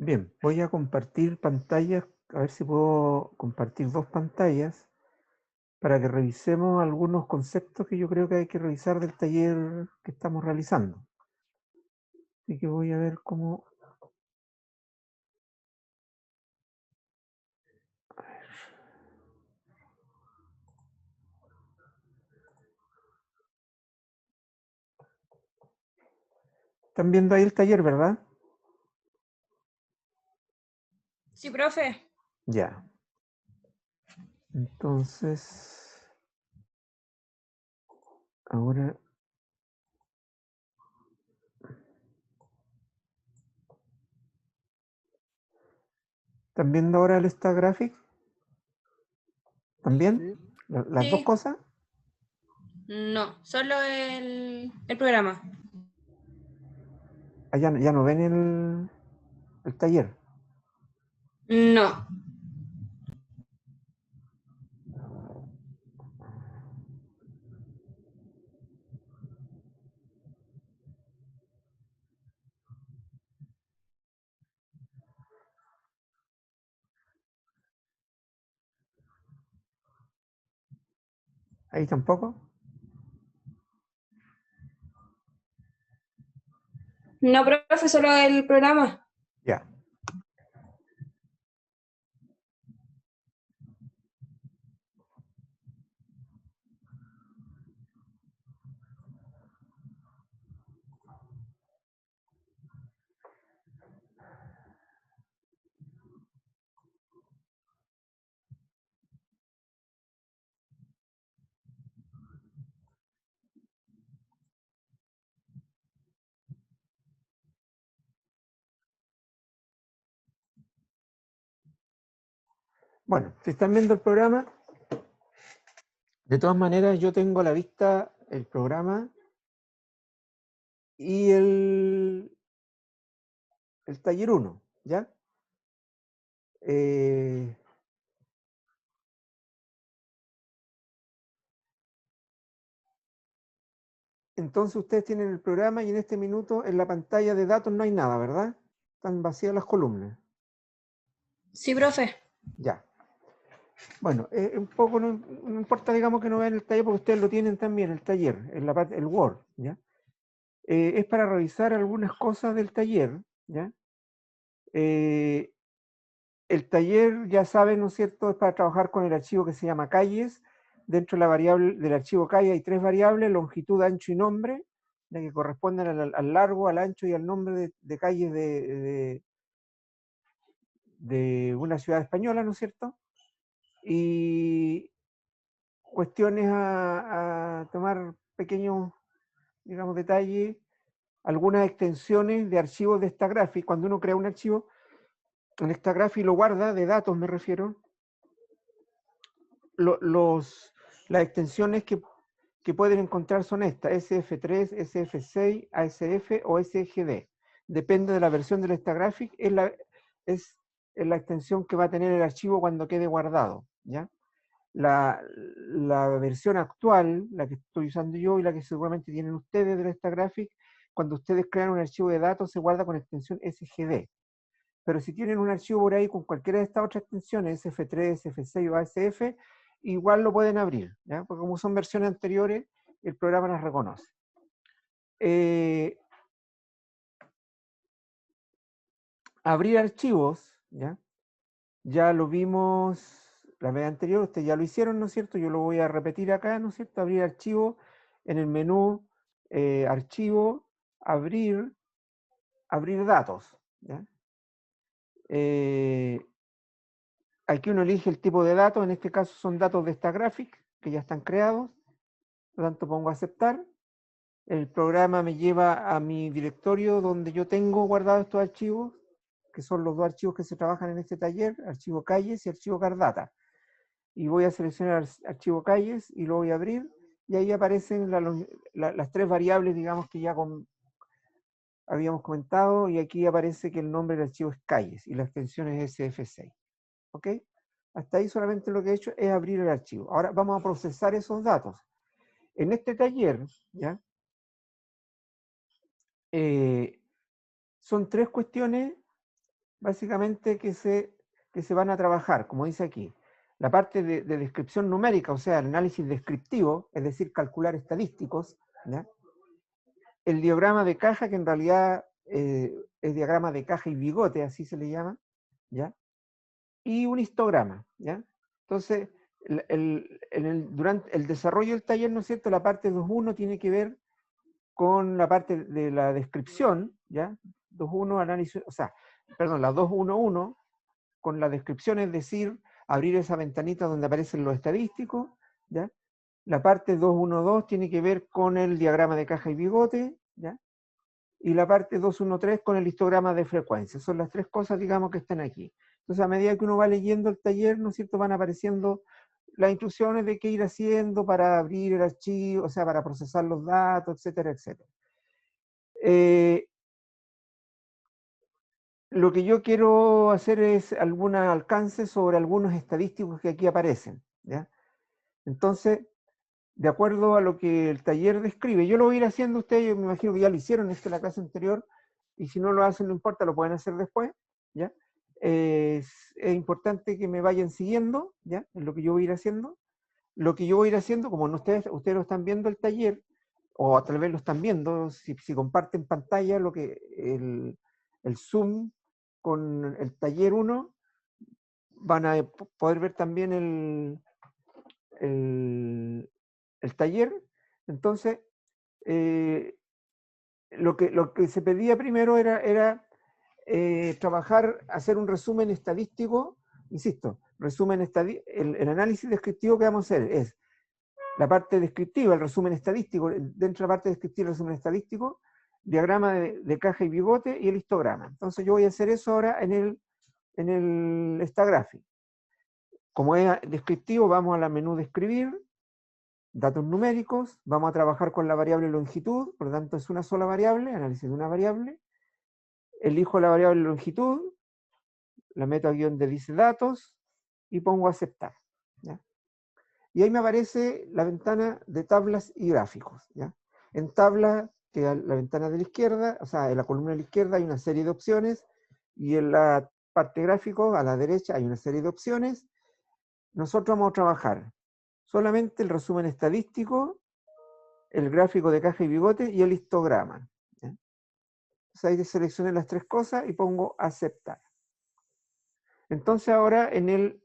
Bien, voy a compartir pantallas, a ver si puedo compartir dos pantallas para que revisemos algunos conceptos que yo creo que hay que revisar del taller que estamos realizando. Así que voy a ver cómo... Están viendo ahí el taller, ¿verdad? Sí, profe. Ya. Entonces, ahora... ¿Están viendo ahora el Instagraphic? ¿También? Sí. ¿Las dos Sí. cosas? No, solo el programa. Ah, ya no ven el taller. No. Ahí tampoco. No, profe, solo el programa. Ya. Bueno, si están viendo el programa, de todas maneras yo tengo a la vista el programa y el taller 1, ¿ya? Entonces ustedes tienen el programa y en este minuto en la pantalla de datos no hay nada, ¿verdad? Están vacías las columnas. Sí, profe. Ya. Bueno, un poco no importa, digamos, que no vean el taller porque ustedes lo tienen también, el taller, en la parte, el Word, ¿ya? Es para revisar algunas cosas del taller, ¿ya? El taller, ya saben, ¿no es cierto?, es para trabajar con el archivo que se llama calles. Dentro de la variable del archivo calle hay tres variables: longitud, ancho y nombre, ya que corresponden al largo, al ancho y al nombre de calles de una ciudad española, ¿no es cierto? Y cuestiones a tomar pequeños, digamos, detalles, algunas extensiones de archivos de Stagraphic. Cuando uno crea un archivo en Stagraphic lo guarda, de datos me refiero, las extensiones que pueden encontrar son estas: SF3, SF6, ASF o SGD. Depende de la versión del Stagraphic, es la extensión que va a tener el archivo cuando quede guardado, ¿ya? La versión actual, la que estoy usando yo y la que seguramente tienen ustedes del Stagraphic, cuando ustedes crean un archivo de datos se guarda con extensión SGD. Pero si tienen un archivo por ahí con cualquiera de estas otras extensiones, SF3, SF6 o ASF, igual lo pueden abrir, ¿ya? Porque como son versiones anteriores, el programa las reconoce. Abrir archivos, ¿ya? Ya lo vimos la vez anterior, ustedes ya lo hicieron, ¿no es cierto? Yo lo voy a repetir acá, ¿no es cierto? Abrir archivo en el menú archivo, abrir datos, ¿ya? Aquí uno elige el tipo de datos, en este caso son datos de Stagraphic, que ya están creados, por lo tanto pongo aceptar. El programa me lleva a mi directorio donde yo tengo guardados estos archivos, que son los dos archivos que se trabajan en este taller: archivo calles y archivo cardata. Y voy a seleccionar archivo calles y lo voy a abrir, y ahí aparecen las tres variables, digamos, que ya habíamos comentado, y aquí aparece que el nombre del archivo es calles y la extensión es SF6. ¿Ok? Hasta ahí solamente lo que he hecho es abrir el archivo. Ahora vamos a procesar esos datos. En este taller, ¿ya? Son tres cuestiones básicamente que se van a trabajar, como dice aquí. La parte de descripción numérica, o sea, el análisis descriptivo, es decir, calcular estadísticos, ¿ya? El diagrama de caja, que en realidad es diagrama de caja y bigote, así se le llama, ¿ya? Y un histograma, ¿ya? Entonces, durante el desarrollo del taller, ¿no es cierto?, la parte 2.1 tiene que ver con la parte de la descripción, ¿ya? 2.1 análisis, o sea, perdón, la 2.1.1 con la descripción, es decir, abrir esa ventanita donde aparecen los estadísticos, ¿ya? La parte 2.1.2 tiene que ver con el diagrama de caja y bigote, ¿ya? Y la parte 2.1.3 con el histograma de frecuencia. Son las tres cosas, digamos, que están aquí. Entonces, a medida que uno va leyendo el taller, ¿no es cierto?, van apareciendo las instrucciones de qué ir haciendo para abrir el archivo, o sea, para procesar los datos, etcétera, etcétera. Lo que yo quiero hacer es algún alcance sobre algunos estadísticos que aquí aparecen, ¿ya? Entonces, de acuerdo a lo que el taller describe, yo lo voy a ir haciendo, ustedes, yo me imagino que ya lo hicieron en la clase anterior, y si no lo hacen, no importa, lo pueden hacer después, ¿ya? Es importante que me vayan siguiendo, ¿ya? En lo que yo voy a ir haciendo. Lo que yo voy a ir haciendo, como ustedes lo están viendo el taller, o tal vez lo están viendo, si comparten pantalla, el Zoom con el taller 1, van a poder ver también el taller. Entonces, lo que se pedía primero era trabajar, hacer un resumen estadístico, insisto, el análisis descriptivo que vamos a hacer es la parte descriptiva, el resumen estadístico, dentro de la parte descriptiva, el resumen estadístico, diagrama de caja y bigote y el histograma. Entonces yo voy a hacer eso ahora en el Stagráfico. Como es descriptivo, vamos a la menú de escribir, datos numéricos, vamos a trabajar con la variable longitud, por lo tanto es una sola variable, análisis de una variable, elijo la variable longitud, la meto a guión de dice datos y pongo aceptar, ¿ya? Y ahí me aparece la ventana de tablas y gráficos, ¿ya? En tabla, que es la ventana de la izquierda, o sea, en la columna de la izquierda hay una serie de opciones, y en la parte gráfico, a la derecha, hay una serie de opciones. Nosotros vamos a trabajar solamente el resumen estadístico, el gráfico de caja y bigote y el histograma, ¿ya? Entonces ahí seleccioné las tres cosas y pongo aceptar. Entonces ahora en el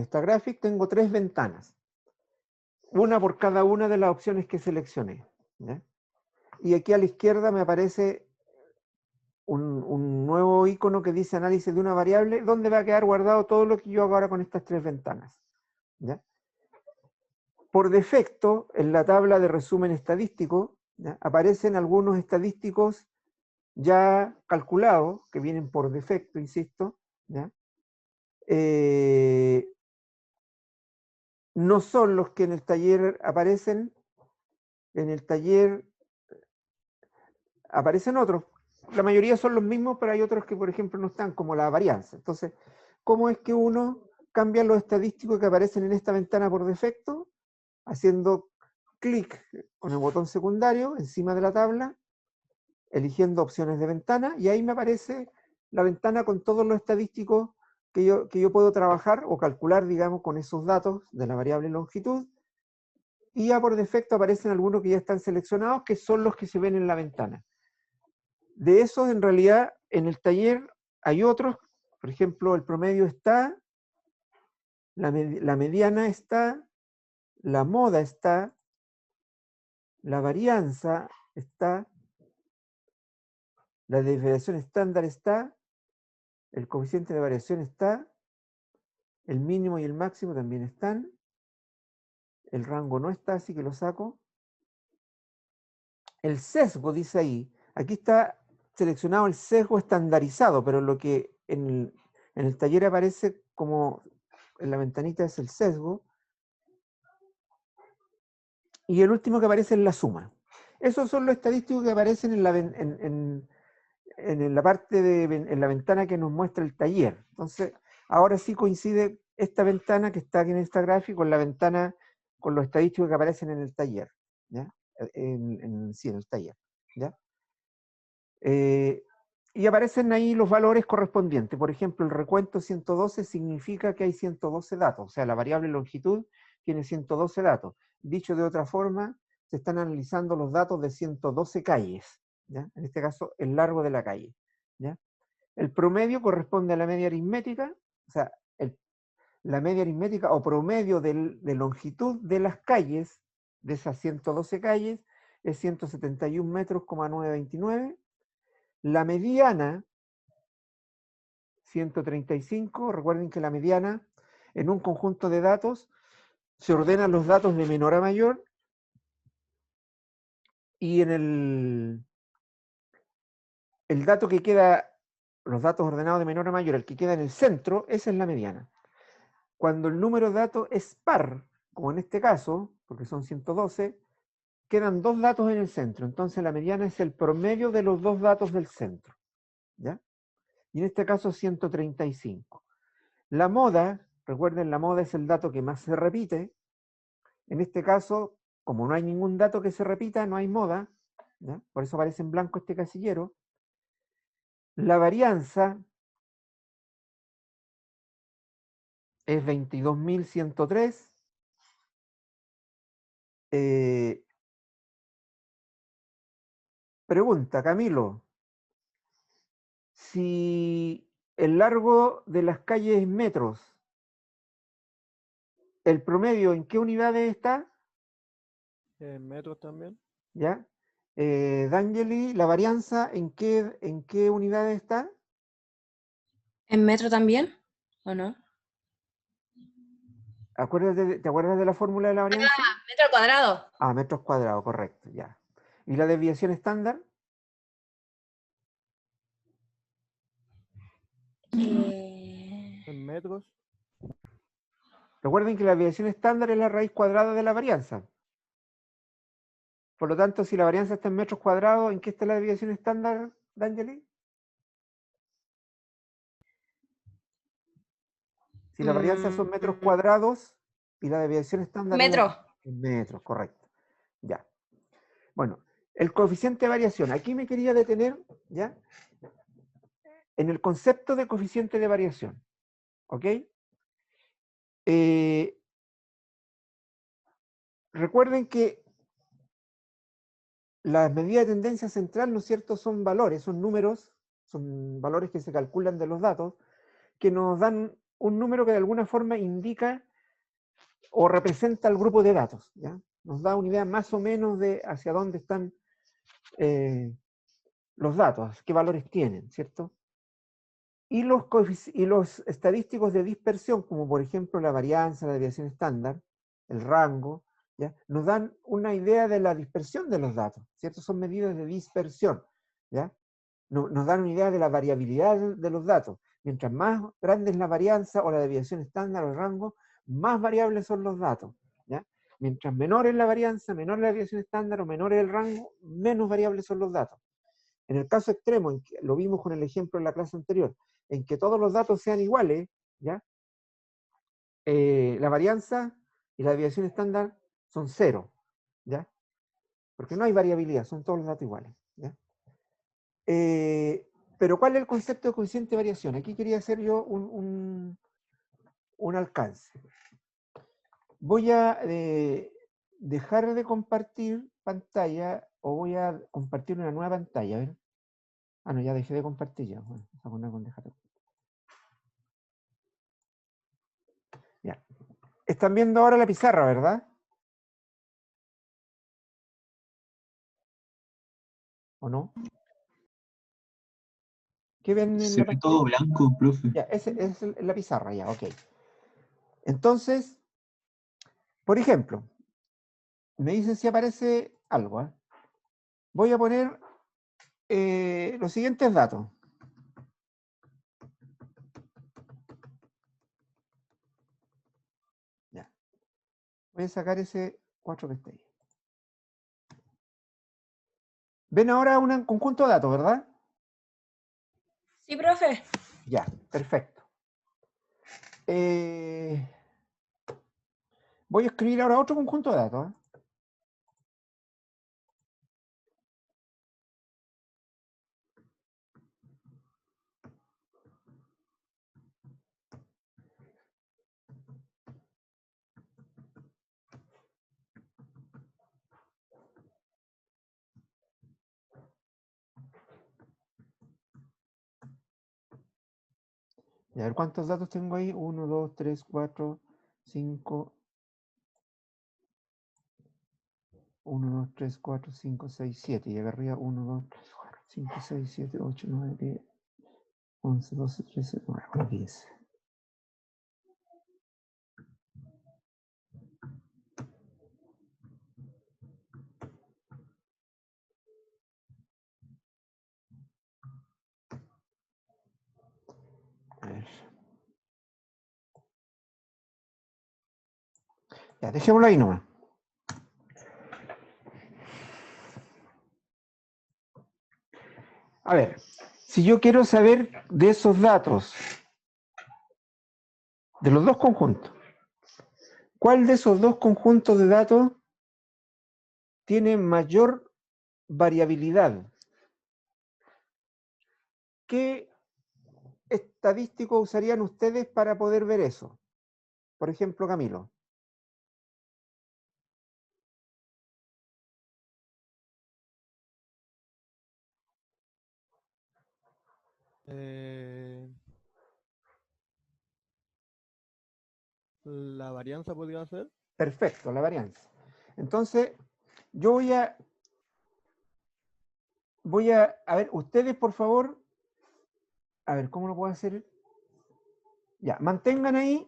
Stagráfico tengo tres ventanas, una por cada una de las opciones que seleccioné, ¿ya? Y aquí a la izquierda me aparece un nuevo icono que dice análisis de una variable, donde va a quedar guardado todo lo que yo hago ahora con estas tres ventanas, ¿ya? Por defecto, en la tabla de resumen estadístico, ¿ya?, aparecen algunos estadísticos ya calculados, que vienen por defecto, insisto, ¿ya? No son los que en el taller aparecen. En el taller aparecen otros. La mayoría son los mismos, pero hay otros que, por ejemplo, no están, como la varianza. Entonces, ¿cómo es que uno cambia los estadísticos que aparecen en esta ventana por defecto? Haciendo clic con el botón secundario encima de la tabla, eligiendo opciones de ventana, y ahí me aparece la ventana con todos los estadísticos que yo puedo trabajar o calcular, digamos, con esos datos de la variable longitud, y ya por defecto aparecen algunos que ya están seleccionados, que son los que se ven en la ventana. De esos, en realidad, en el taller hay otros, por ejemplo, el promedio está, la mediana está, la moda está, la varianza está, la desviación estándar está, el coeficiente de variación está, el mínimo y el máximo también están, el rango no está, así que lo saco. El sesgo, dice ahí, aquí está seleccionado el sesgo estandarizado, pero lo que en el taller aparece como en la ventanita es el sesgo, y el último que aparece es la suma. Esos son los estadísticos que aparecen en la parte en la ventana que nos muestra el taller. Entonces, ahora sí coincide esta ventana que está aquí en esta gráfica con la ventana, con los estadísticos que aparecen en el taller, ¿ya? Sí, en el taller, ¿ya? y aparecen ahí los valores correspondientes. Por ejemplo, el recuento 112 significa que hay 112 datos, o sea, la variable longitud tiene 112 datos. Dicho de otra forma, se están analizando los datos de 112 calles, ¿ya? En este caso, el largo de la calle, ¿ya? El promedio corresponde a la media aritmética, o sea, la media aritmética o promedio de longitud de las calles, de esas 112 calles, es 171 metros, 929. La mediana, 135. Recuerden que la mediana, en un conjunto de datos, se ordenan los datos de menor a mayor, y en el dato que queda, los datos ordenados de menor a mayor, el que queda en el centro, esa es la mediana. Cuando el número de datos es par, como en este caso, porque son 112, quedan dos datos en el centro. Entonces la mediana es el promedio de los dos datos del centro, ¿ya? Y en este caso 135. La moda, recuerden, la moda es el dato que más se repite. En este caso, como no hay ningún dato que se repita, no hay moda, ¿ya? Por eso aparece en blanco este casillero. La varianza es 22.103. Pregunta, Camilo, si el largo de las calles es metros, ¿el promedio en qué unidades está? ¿En metros también? ¿Ya? D'Angeli, ¿la varianza en qué unidades está? ¿En metro también? ¿O no? ¿Te acuerdas de la fórmula de la varianza? Metro al cuadrado. Metros cuadrados, correcto, ya. ¿Y la desviación estándar? ¿En metros? Recuerden que la desviación estándar es la raíz cuadrada de la varianza. Por lo tanto, si la varianza está en metros cuadrados, ¿en qué está la desviación estándar, D'Angeli? Si la varianza son metros cuadrados y la desviación estándar Metro. en metros, correcto. Ya. Bueno, el coeficiente de variación. Aquí me quería detener, ¿ya? En el concepto de coeficiente de variación. ¿Ok? Recuerden que las medidas de tendencia central, ¿no es cierto?, son valores, son números, son valores que se calculan de los datos, que nos dan un número que de alguna forma indica o representa el grupo de datos, ¿ya? Nos da una idea más o menos de hacia dónde están los datos, qué valores tienen, ¿cierto? Y los estadísticos de dispersión, como por ejemplo la varianza, la desviación estándar, el rango, ¿ya? Nos dan una idea de la dispersión de los datos, ¿cierto? Son medidas de dispersión, ¿ya? Nos dan una idea de la variabilidad de los datos. Mientras más grande es la varianza o la desviación estándar o el rango, más variables son los datos, ¿ya? Mientras menor es la varianza, menor es la desviación estándar o menor es el rango, menos variables son los datos. En el caso extremo, en que lo vimos con el ejemplo en la clase anterior, en que todos los datos sean iguales, ¿ya? La varianza y la desviación estándar son cero, ¿ya? Porque no hay variabilidad, son todos los datos iguales, ¿ya? Pero ¿cuál es el concepto de coeficiente de variación? Aquí quería hacer yo un alcance. Voy a dejar de compartir pantalla, o voy a compartir una nueva pantalla. A ver. No, ya dejé de compartir ya. Bueno, vamos a poner con dejar. Ya. Están viendo ahora la pizarra, ¿verdad? ¿O no? ¿Qué ven en Se la ve pantalla? todo blanco, profe. Ya, esa es la pizarra, ya, ok. Entonces, por ejemplo, me dicen si aparece algo, ¿eh? Voy a poner los siguientes datos. Ya. Voy a sacar ese 4 que está ahí. Ven ahora un conjunto de datos, ¿verdad? Sí, profe. Ya, perfecto. Voy a escribir ahora otro conjunto de datos, ¿eh? Y a ver cuántos datos tengo ahí. 1, 2, 3, 4, 5. 1, 2, 3, 4, 5, 6, 7. Y acá arriba 1, 2, 3, 4, 5, 6, 7, 8, 9, 10, 11, 12, 13, 14, 15. A ver. Ya, dejémoslo ahí nomás. A ver, si yo quiero saber de esos datos, de los dos conjuntos, ¿cuál de esos dos conjuntos de datos tiene mayor variabilidad? ¿Qué estadístico usarían ustedes para poder ver eso? Por ejemplo, Camilo. La varianza podría ser. Perfecto, la varianza. Entonces, yo a ver, ustedes por favor, a ver, ¿cómo lo puedo hacer? Ya, mantengan ahí,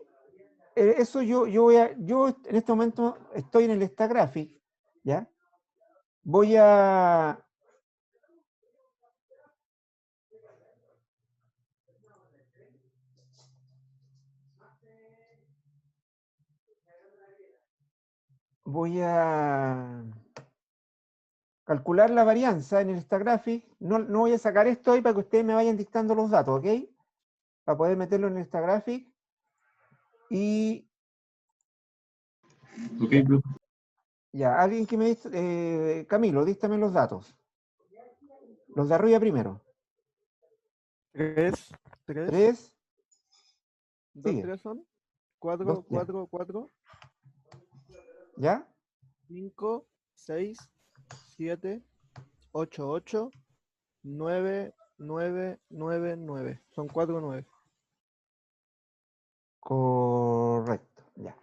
eso yo en este momento estoy en el Stagraphic, ¿ya? Voy a calcular la varianza en el Stagraphic. No voy a sacar esto ahí para que ustedes me vayan dictando los datos, ¿ok? Para poder meterlo en el Stagraphic. Y Ok, profe. ya, alguien que me dice, Camilo, díctame los datos. Los de arriba primero. 3, 3, 3, 2, sigue. 3 son. 4, 2, ya. 4, 4, ¿Ya? 5, 6, 7, 8, 8, 9, 9, 9, 9. Son 4, 9. Correcto, ya.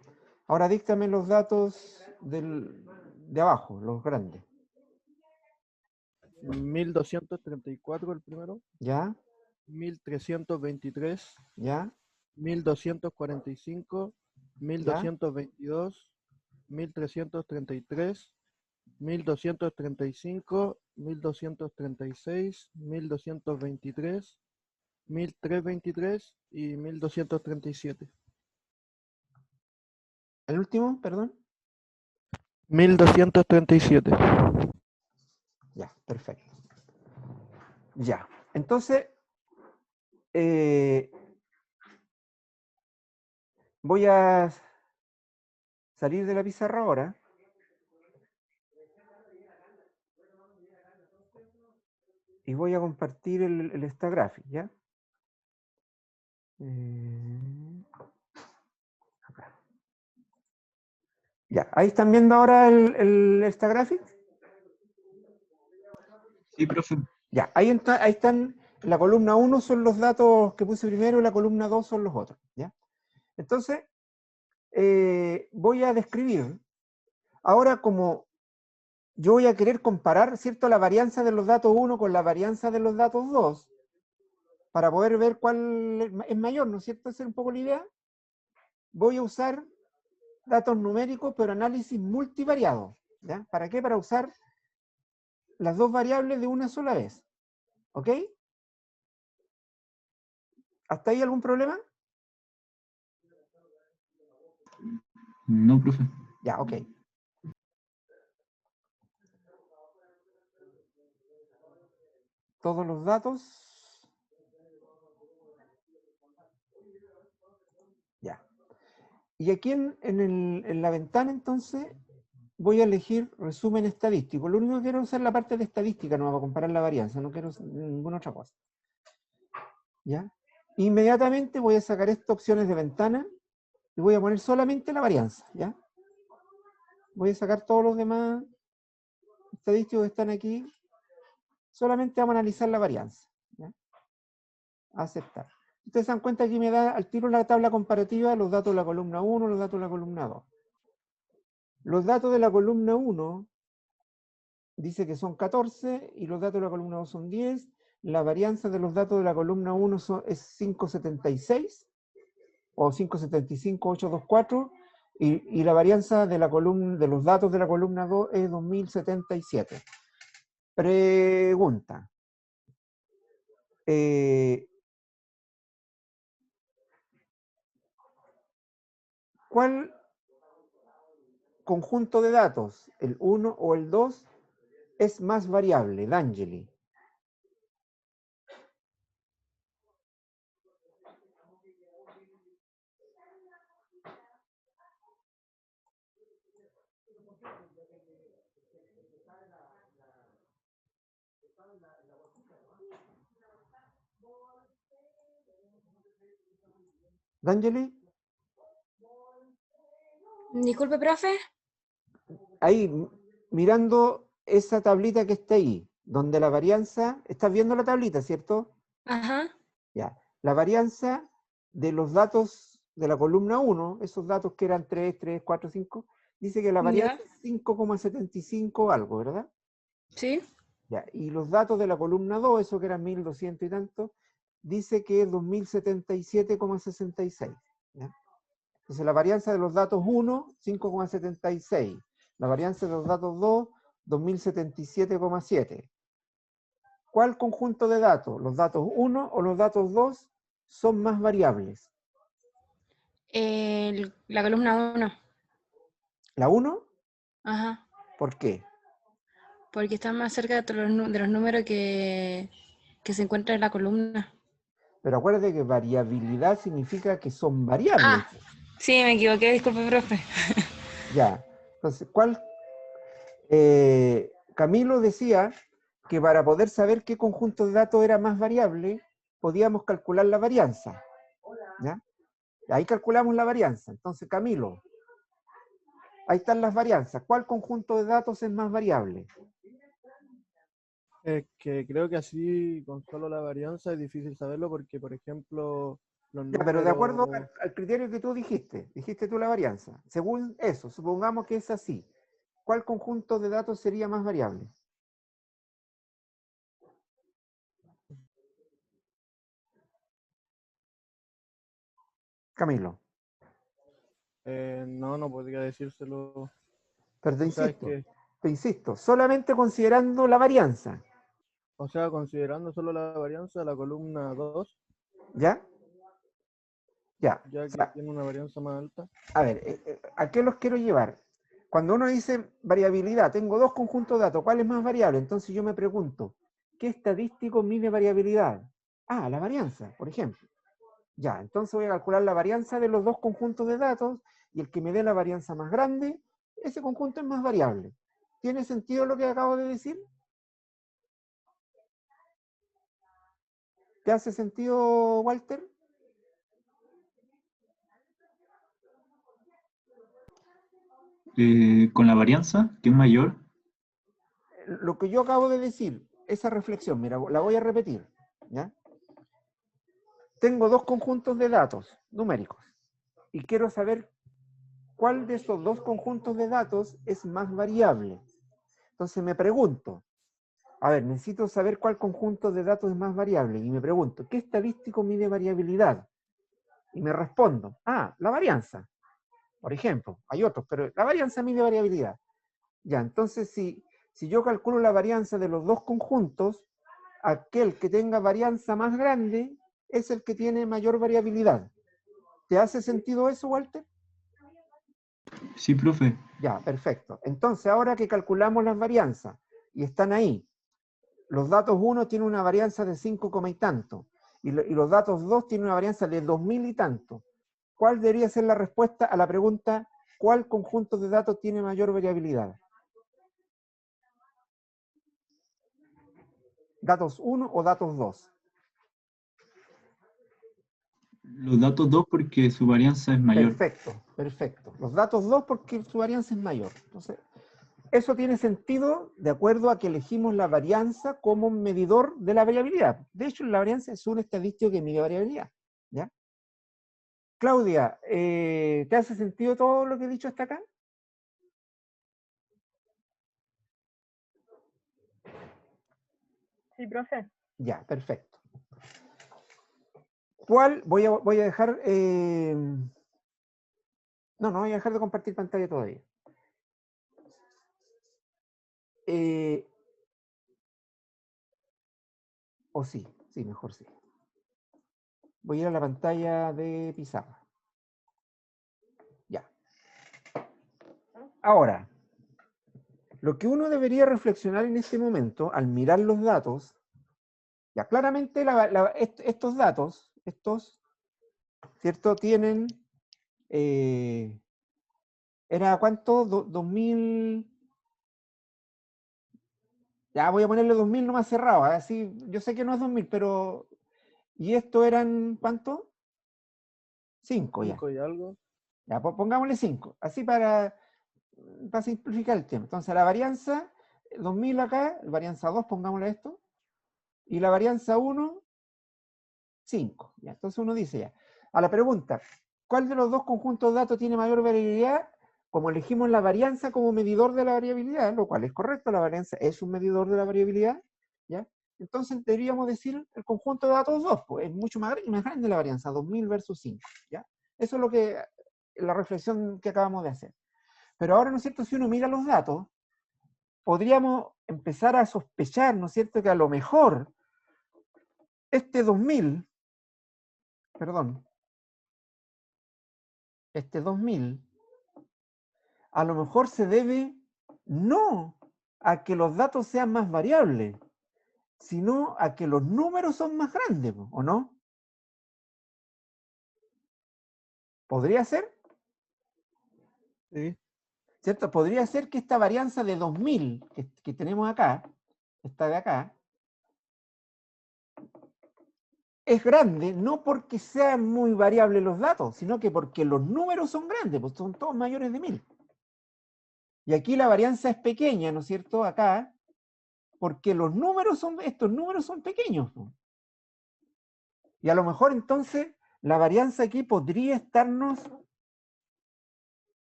Ahora díctame los datos de abajo, los grandes. 1234 el primero. ¿Ya? 1323. ¿Ya? 1245. ¿Ya? 1222. 1333. 1235. 1236. 1223. 1323 y 1237. ¿El último, perdón? 1237. Ya, perfecto. Ya. Entonces, eh, voy a salir de la pizarra ahora. Y voy a compartir el Stagraphic, ¿ya? Acá. Ya, ahí están viendo ahora el Stagraphic. Sí, profe. Ya, ahí están, en la columna 1 son los datos que puse primero y la columna 2 son los otros, ¿ya? Entonces, voy a describir, ahora como yo voy a querer comparar, ¿cierto?, la varianza de los datos 1 con la varianza de los datos 2, para poder ver cuál es mayor, ¿no es cierto? Esa es un poco la idea. Voy a usar datos numéricos, pero análisis multivariado, ¿ya? ¿Para qué? Para usar las dos variables de una sola vez, ¿ok? ¿Hasta ahí algún problema? No, profe. Ya, ok. Todos los datos. Ya. Y aquí en la ventana, entonces, voy a elegir resumen estadístico. Lo único que quiero usar es la parte de estadística, no va a comparar la varianza, no quiero ninguna otra cosa. ¿Ya? Inmediatamente voy a sacar estas opciones de ventana y voy a poner solamente la varianza, ¿ya? Voy a sacar todos los demás estadísticos que están aquí. Solamente vamos a analizar la varianza, ¿ya? Aceptar. Ustedes se dan cuenta que me da al tiro la tabla comparativa los datos de la columna 1, los datos de la columna 2. Los datos de la columna 1 dice que son 14 y los datos de la columna 2 son 10. La varianza de los datos de la columna 1 es 576 o 575,824 y la varianza de los datos de la columna 2 es 2077. Pregunta. ¿Cuál conjunto de datos, el 1 o el 2, es más variable, D'Angeli? ¿D'Angeli? Disculpe, profe. Ahí, mirando esa tablita que está ahí, donde la varianza, estás viendo la tablita, ¿cierto? Ajá. Ya. La varianza de los datos de la columna 1, esos datos que eran 3, 3, 4, 5, dice que la varianza Ya. es 5,75 algo, ¿verdad? Sí. Ya. Y los datos de la columna 2, eso que eran 1200 y tanto, dice que es 2077,66. ¿Ya? Entonces la varianza de los datos 1, 5,76. La varianza de los datos 2, 2077,7. ¿Cuál conjunto de datos, los datos 1 o los datos 2, son más variables? La columna 1. ¿La 1? Ajá. ¿Por qué? Porque está más cerca de los números que se encuentran en la columna. Pero acuérdate que variabilidad significa que son variables. Ah, sí, me equivoqué, disculpe, profe. Ya. Entonces, Camilo decía que para poder saber qué conjunto de datos era más variable, podíamos calcular la varianza. ¿Ya? Ahí calculamos la varianza. Entonces, Camilo, ahí están las varianzas. ¿Cuál conjunto de datos es más variable? Es que creo que así con solo la varianza es difícil saberlo porque, por ejemplo, los Ya, pero de acuerdo números... al criterio que tú dijiste tú la varianza. Según eso, supongamos que es así. ¿Cuál conjunto de datos sería más variable? Camilo. no podría decírselo. Pero O sea, es que, te insisto, solamente considerando la varianza. o sea, considerando solo la varianza, la columna 2, ¿Ya? Ya. ya O que sea, tiene una varianza más alta. a ver, ¿a qué los quiero llevar? Cuando uno dice variabilidad, tengo dos conjuntos de datos, ¿cuál es más variable? Entonces yo me pregunto, ¿qué estadístico mide variabilidad? Ah, la varianza, por ejemplo. Ya, entonces voy a calcular la varianza de los dos conjuntos de datos y el que me dé la varianza más grande, ese conjunto es más variable. ¿Tiene sentido lo que acabo de decir? ¿Te hace sentido, Walter? Con la varianza, que es mayor, Lo que yo acabo de decir, esa reflexión, mira, la voy a repetir. ¿Ya? Tengo dos conjuntos de datos numéricos y quiero saber cuál de estos dos conjuntos de datos es más variable. Entonces me pregunto, a ver, necesito saber cuál conjunto de datos es más variable y me pregunto, ¿qué estadístico mide variabilidad? Y me respondo, la varianza. Por ejemplo, hay otros, pero la varianza mide variabilidad. Ya, entonces si yo calculo la varianza de los dos conjuntos, aquel que tenga varianza más grande es el que tiene mayor variabilidad. ¿Te hace sentido eso, Walter? sí, profe. Ya, perfecto. Entonces, ahora que calculamos las varianzas y están ahí, los datos 1 tienen una varianza de 5, y tanto, y los datos 2 tienen una varianza de 2000 y tanto. ¿Cuál debería ser la respuesta a la pregunta, ¿cuál conjunto de datos tiene mayor variabilidad? ¿Datos 1 o datos 2? Los datos 2 porque su varianza es mayor. Perfecto, perfecto. Los datos 2 porque su varianza es mayor. Entonces, eso tiene sentido de acuerdo a que elegimos la varianza como medidor de la variabilidad. De hecho, la varianza es un estadístico que mide variabilidad. Claudia, ¿te hace sentido todo lo que he dicho hasta acá? Sí, profe. Ya, perfecto. ¿Cuál? Voy a dejar... no voy a dejar de compartir pantalla todavía. O sí, mejor sí. Voy a ir a la pantalla de pizarra. Ya. Ahora, lo que uno debería reflexionar en este momento, al mirar los datos, ya claramente estos datos, ¿cierto? Tienen, ¿era cuánto? 2000, ya voy a ponerle 2000 nomás cerrado, así, yo sé que no es 2000, pero, ¿y esto eran cuánto? 5 ya. 5 y algo. Ya, pongámosle 5, así para simplificar el tema. Entonces, la varianza, 2000 acá, varianza 2, pongámosle esto, y la varianza 1, 5. ¿Ya? Entonces uno dice ya, a la pregunta, ¿cuál de los dos conjuntos de datos tiene mayor variabilidad? Como elegimos la varianza como medidor de la variabilidad, lo cual es correcto, la varianza es un medidor de la variabilidad, ¿ya? Entonces deberíamos decir el conjunto de datos 2, pues es mucho más grande la varianza, 2000 versus 5, ¿ya? Eso es lo que, la reflexión que acabamos de hacer. Pero ahora, ¿no es cierto?, si uno mira los datos, podríamos empezar a sospechar, ¿no es cierto?, que a lo mejor este 2000, perdón, este 2000, a lo mejor se debe no a que los datos sean más variables, sino a que los números son más grandes, ¿o no? ¿Podría ser? Sí. ¿Cierto? Podría ser que esta varianza de 2000 que tenemos acá, esta de acá, es grande no porque sean muy variables los datos, sino que porque los números son grandes, pues son todos mayores de 1000. Y aquí la varianza es pequeña, ¿no es cierto? Acá, porque estos números son pequeños. ¿No? Y a lo mejor entonces la varianza aquí podría estarnos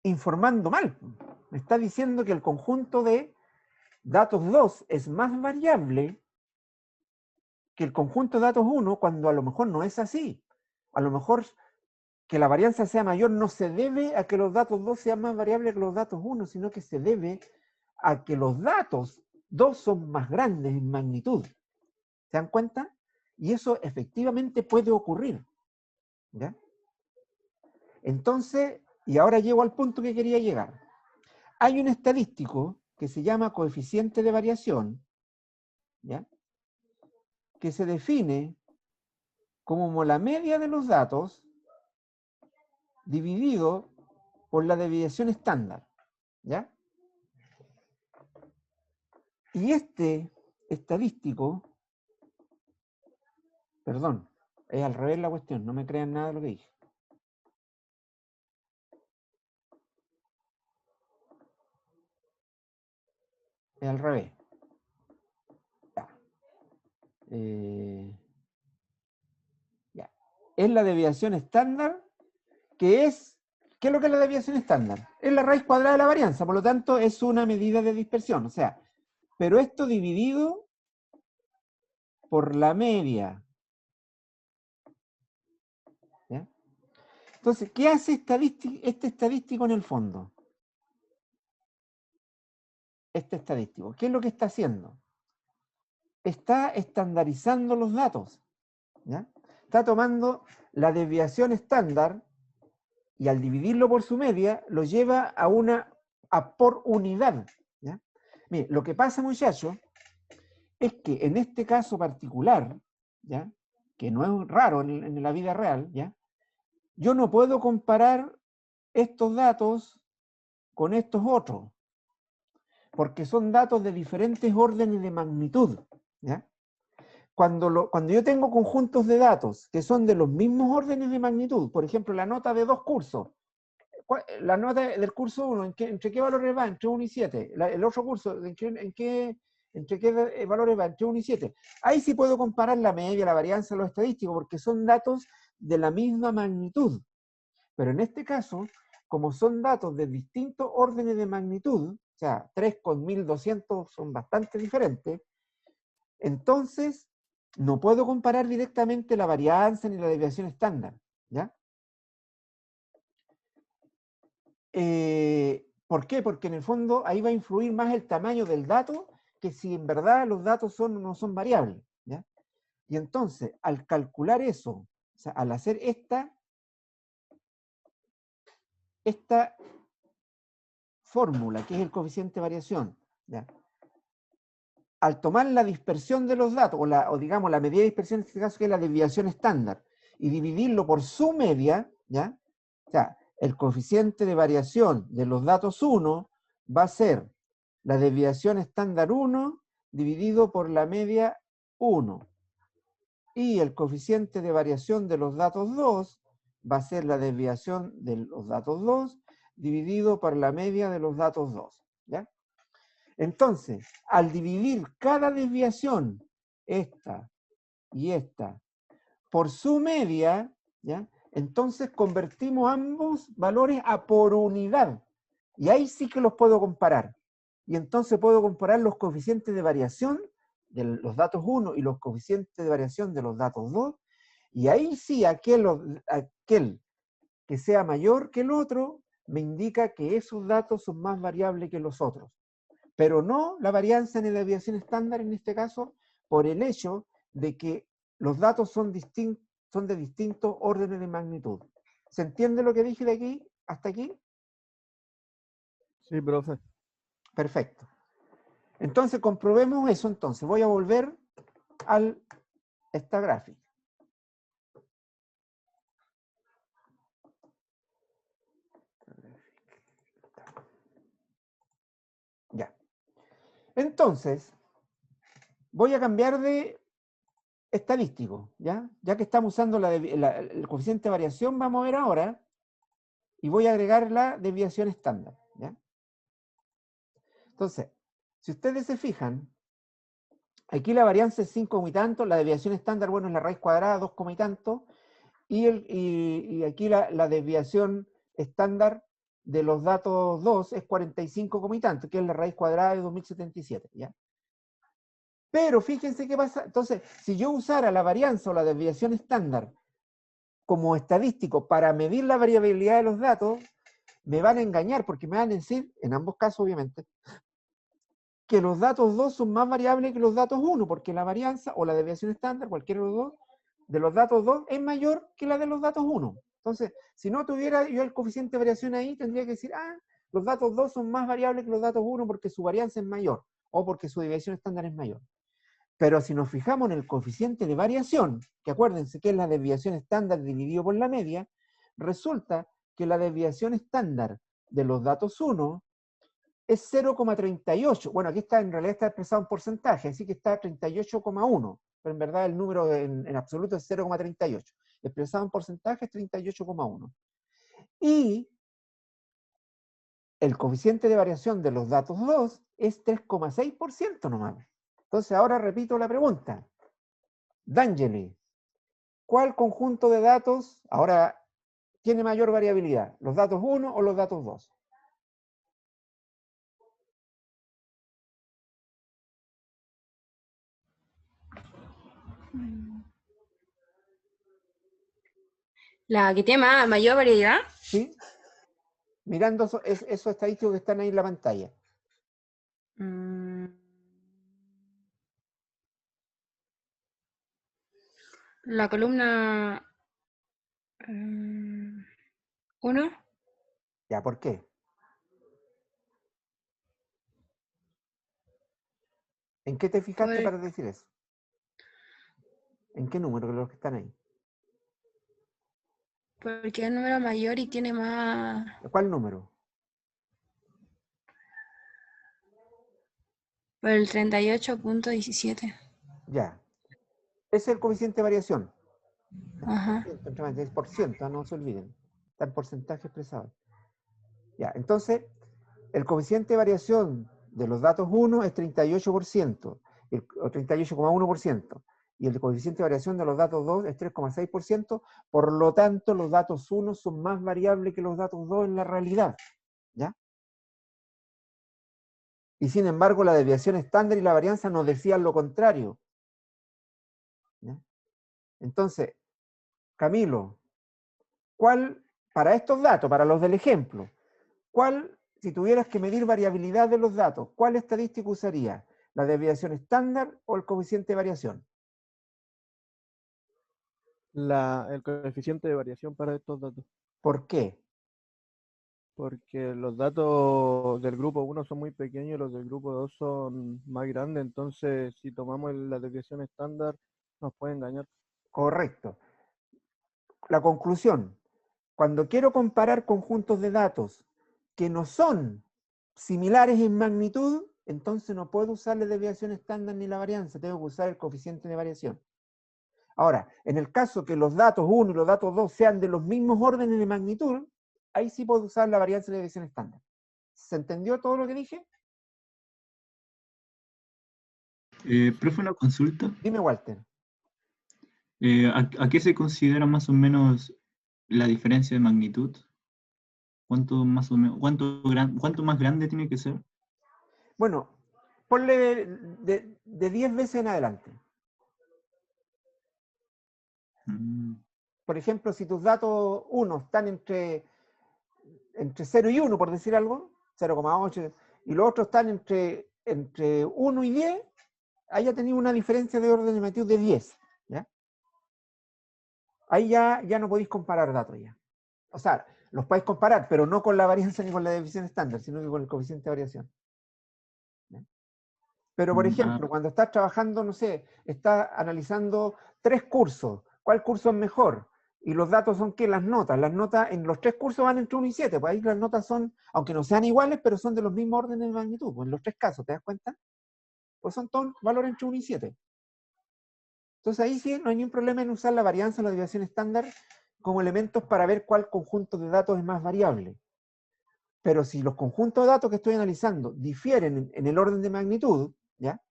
informando mal. Me está diciendo que el conjunto de datos 2 es más variable que el conjunto de datos 1 cuando a lo mejor no es así. A lo mejor que la varianza sea mayor no se debe a que los datos 2 sean más variables que los datos 1, sino que se debe a que los datos 2 son más grandes en magnitud. ¿Se dan cuenta? Y eso efectivamente puede ocurrir. ¿Ya? Entonces, y ahora llego al punto que quería llegar. Hay un estadístico que se llama coeficiente de variación, ¿ya? Que se define como la media de los datos dividido por la desviación estándar, ¿ya? Y este estadístico, perdón, es al revés la cuestión, no me crean nada de lo que dije. Es al revés. Ya. Ya. Es la desviación estándar, ¿qué es lo que es la desviación estándar? Es la raíz cuadrada de la varianza, por lo tanto es una medida de dispersión, o sea, pero esto dividido por la media. ¿Ya? Entonces, ¿qué hace este estadístico en el fondo? Este estadístico, ¿qué es lo que está haciendo? Está estandarizando los datos, ¿ya? Está tomando la desviación estándar y al dividirlo por su media lo lleva a por unidad, ¿ya? Mire, lo que pasa, muchachos, es que en este caso particular, ¿ya? Que no es raro en la vida real, ¿ya? Yo no puedo comparar estos datos con estos otros, porque son datos de diferentes órdenes de magnitud, ¿ya? Cuando yo tengo conjuntos de datos que son de los mismos órdenes de magnitud, por ejemplo, la nota de 2 cursos, la nota del curso 1, ¿entre qué valores va? Entre 1 y 7. El otro curso, ¿Entre qué valores va? Entre 1 y 7. Ahí sí puedo comparar la media, la varianza, los estadísticos, porque son datos de la misma magnitud. Pero en este caso, como son datos de distintos órdenes de magnitud, o sea, 3 con 1200 son bastante diferentes, entonces no puedo comparar directamente la varianza ni la desviación estándar, ¿ya? ¿Por qué? Porque en el fondo ahí va a influir más el tamaño del dato que si en verdad los datos no son variables, ¿ya? Y entonces, al calcular eso, o sea, al hacer esta fórmula, que es el coeficiente de variación, ¿ya? Al tomar la dispersión de los datos, o digamos la medida de dispersión en este caso, que es la desviación estándar, y dividirlo por su media, ¿ya? O sea, el coeficiente de variación de los datos 1 va a ser la desviación estándar 1 dividido por la media 1. Y el coeficiente de variación de los datos 2 va a ser la desviación de los datos 2 dividido por la media de los datos 2, ¿ya? Entonces, al dividir cada desviación, esta y esta, por su media, ¿ya? Entonces convertimos ambos valores a por unidad. Y ahí sí que los puedo comparar. Y entonces puedo comparar los coeficientes de variación de los datos 1 y los coeficientes de variación de los datos 2. Y ahí sí aquel que sea mayor que el otro me indica que esos datos son más variables que los otros. Pero no la varianza ni la desviación estándar en este caso, por el hecho de que los datos son de distintos órdenes de magnitud. ¿Se entiende lo que dije de aquí hasta aquí? Sí, profe. Perfecto. Entonces comprobemos eso. Entonces voy a volver a esta gráfica. Ya. Entonces, voy a cambiar de estadístico, ¿ya? Ya que estamos usando el coeficiente de variación, vamos a ver ahora, y voy a agregar la desviación estándar, ¿ya? Entonces, si ustedes se fijan, aquí la varianza es 5 y tanto, la desviación estándar, bueno, es la raíz cuadrada, 2 y tanto, y aquí la desviación estándar de los datos 2 es 45 y tanto, que es la raíz cuadrada de 2077, ¿ya? Pero fíjense qué pasa. Entonces, si yo usara la varianza o la desviación estándar como estadístico para medir la variabilidad de los datos, me van a engañar porque me van a decir, en ambos casos obviamente, que los datos 2 son más variables que los datos 1, porque la varianza o la desviación estándar, cualquiera de los dos, de los datos 2 es mayor que la de los datos 1. Entonces, si no tuviera yo el coeficiente de variación ahí, tendría que decir, los datos 2 son más variables que los datos 1 porque su varianza es mayor, o porque su desviación estándar es mayor. Pero si nos fijamos en el coeficiente de variación, que acuérdense que es la desviación estándar dividido por la media, resulta que la desviación estándar de los datos 1 es 0,38. Bueno, aquí en realidad está expresado en porcentaje, así que está 38,1, pero en verdad el número en absoluto es 0,38. Expresado en porcentaje es 38,1. Y el coeficiente de variación de los datos 2 es 3,6% nomás. Entonces ahora repito la pregunta. D'Angeli, ¿cuál conjunto de datos ahora tiene mayor variabilidad? ¿Los datos 1 o los datos 2? La que tiene mayor variedad. ¿Sí? Mirando esos estadísticos que están ahí en la pantalla. La columna 1. ¿Ya por qué? ¿En qué te fijaste para decir eso? ¿En qué número de los que están ahí? Porque es el número mayor y tiene más. ¿Cuál número? Por el 38,17. Ya. Ese es el coeficiente de variación. Ajá. Es por ciento, no se olviden. Está en porcentaje expresado. Ya, entonces, el coeficiente de variación de los datos 1 es 38%, o 38,1%, y el coeficiente de variación de los datos 2 es 3,6%, por lo tanto los datos 1 son más variables que los datos 2 en la realidad, ¿ya? Y sin embargo la desviación estándar y la varianza nos decían lo contrario, ¿ya? Entonces, Camilo, ¿cuál, para estos datos, para los del ejemplo, cuál, si tuvieras que medir variabilidad de los datos, cuál estadística usarías? ¿La desviación estándar o el coeficiente de variación? El coeficiente de variación para estos datos, ¿Por qué? porque los datos del grupo 1 son muy pequeños y los del grupo 2 son más grandes, entonces si tomamos la desviación estándar nos puede engañar. Correcto. La conclusión, cuando quiero comparar conjuntos de datos que no son similares en magnitud, entonces no puedo usar la desviación estándar ni la varianza, tengo que usar el coeficiente de variación. Ahora, en el caso que los datos 1 y los datos 2 sean de los mismos órdenes de magnitud, ahí sí puedo usar la varianza de desviación estándar. ¿Se entendió todo lo que dije? Profe, una consulta. Dime, Walter. ¿A qué se considera más o menos la diferencia de magnitud? ¿Cuánto más o menos, cuánto más grande tiene que ser? Bueno, ponle de 10 veces en adelante. Mm, Por ejemplo, si tus datos 1 están entre 0 y 1, por decir algo, 0,8, y los otros están entre 1 y 10, ahí ya tenéis una diferencia de orden de magnitud de 10. ¿Ya? Ahí ya no podéis comparar datos ya. O sea, los podéis comparar, pero no con la varianza ni con la desviación estándar, sino que con el coeficiente de variación. ¿Ya? Pero, por ejemplo, cuando estás trabajando, no sé, estás analizando 3 cursos, ¿cuál curso es mejor? Y los datos son que las notas en los 3 cursos van entre 1 y 7, pues ahí las notas son, aunque no sean iguales, pero son de los mismos órdenes de magnitud, pues en los 3 casos, ¿te das cuenta? Pues son todos valores entre 1 y 7. Entonces ahí sí no hay ningún problema en usar la varianza o la desviación estándar como elementos para ver cuál conjunto de datos es más variable. Pero si los conjuntos de datos que estoy analizando difieren en el orden de magnitud, ¿ya?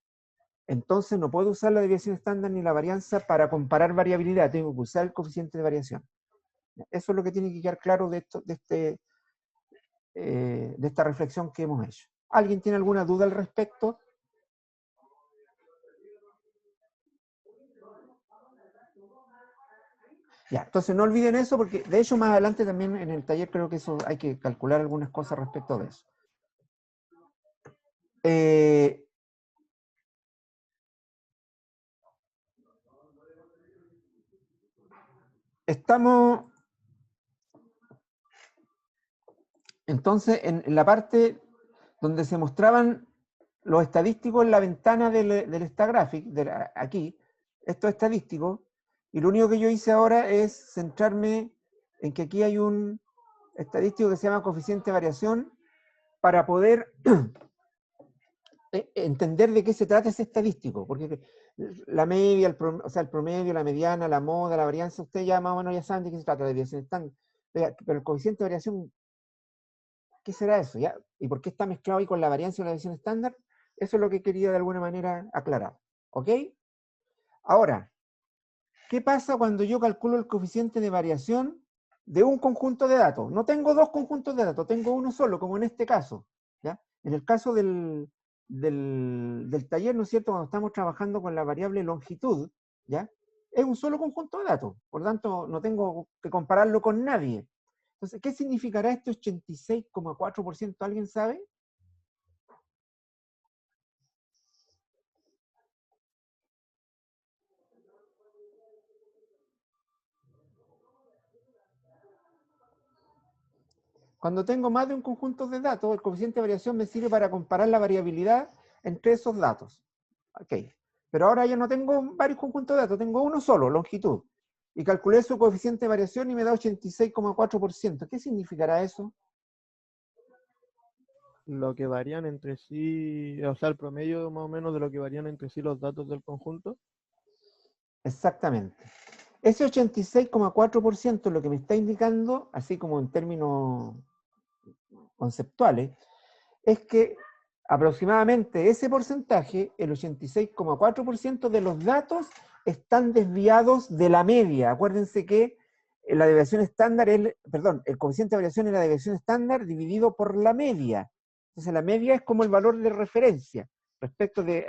Entonces no puedo usar la desviación estándar ni la varianza para comparar variabilidad, tengo que usar el coeficiente de variación. Eso es lo que tiene que quedar claro de esta reflexión que hemos hecho. ¿Alguien tiene alguna duda al respecto? Ya, entonces no olviden eso, porque de hecho más adelante también en el taller creo que eso hay que calcular algunas cosas respecto de eso. Estamos entonces en la parte donde se mostraban los estadísticos en la ventana del Stagraphic, aquí, estos estadísticos, y lo único que yo hice ahora es centrarme en que aquí hay un estadístico que se llama coeficiente de variación para poder entender de qué se trata ese estadístico, porque la media, el promedio, la mediana, la moda, la varianza, ustedes ya más o menos ya saben de qué se trata, de desviación estándar, pero el coeficiente de variación, ¿qué será eso? ¿Ya? ¿Y por qué está mezclado ahí con la varianza y la desviación estándar? Eso es lo que quería de alguna manera aclarar. ¿Ok? Ahora, ¿qué pasa cuando yo calculo el coeficiente de variación de un conjunto de datos? No tengo 2 conjuntos de datos, tengo uno solo, como en este caso. ¿Ya? En el caso del taller, ¿no es cierto? Cuando estamos trabajando con la variable longitud, ¿ya? Es un solo conjunto de datos, por lo tanto no tengo que compararlo con nadie. Entonces, ¿qué significará este 86,4%? ¿Alguien sabe? Cuando tengo más de un conjunto de datos, el coeficiente de variación me sirve para comparar la variabilidad entre esos datos. Ok. Pero ahora ya no tengo varios conjuntos de datos, tengo uno solo, longitud. Y calculé su coeficiente de variación y me da 86,4%. ¿Qué significará eso? Lo que varían entre sí, o sea, el promedio más o menos de lo que varían entre sí los datos del conjunto. Exactamente. Ese 86,4% lo que me está indicando, así como en términos conceptuales, es que aproximadamente ese porcentaje, el 86,4% de los datos están desviados de la media. Acuérdense que la desviación estándar es, perdón, el coeficiente de variación es la desviación estándar dividido por la media. Entonces la media es como el valor de referencia respecto de...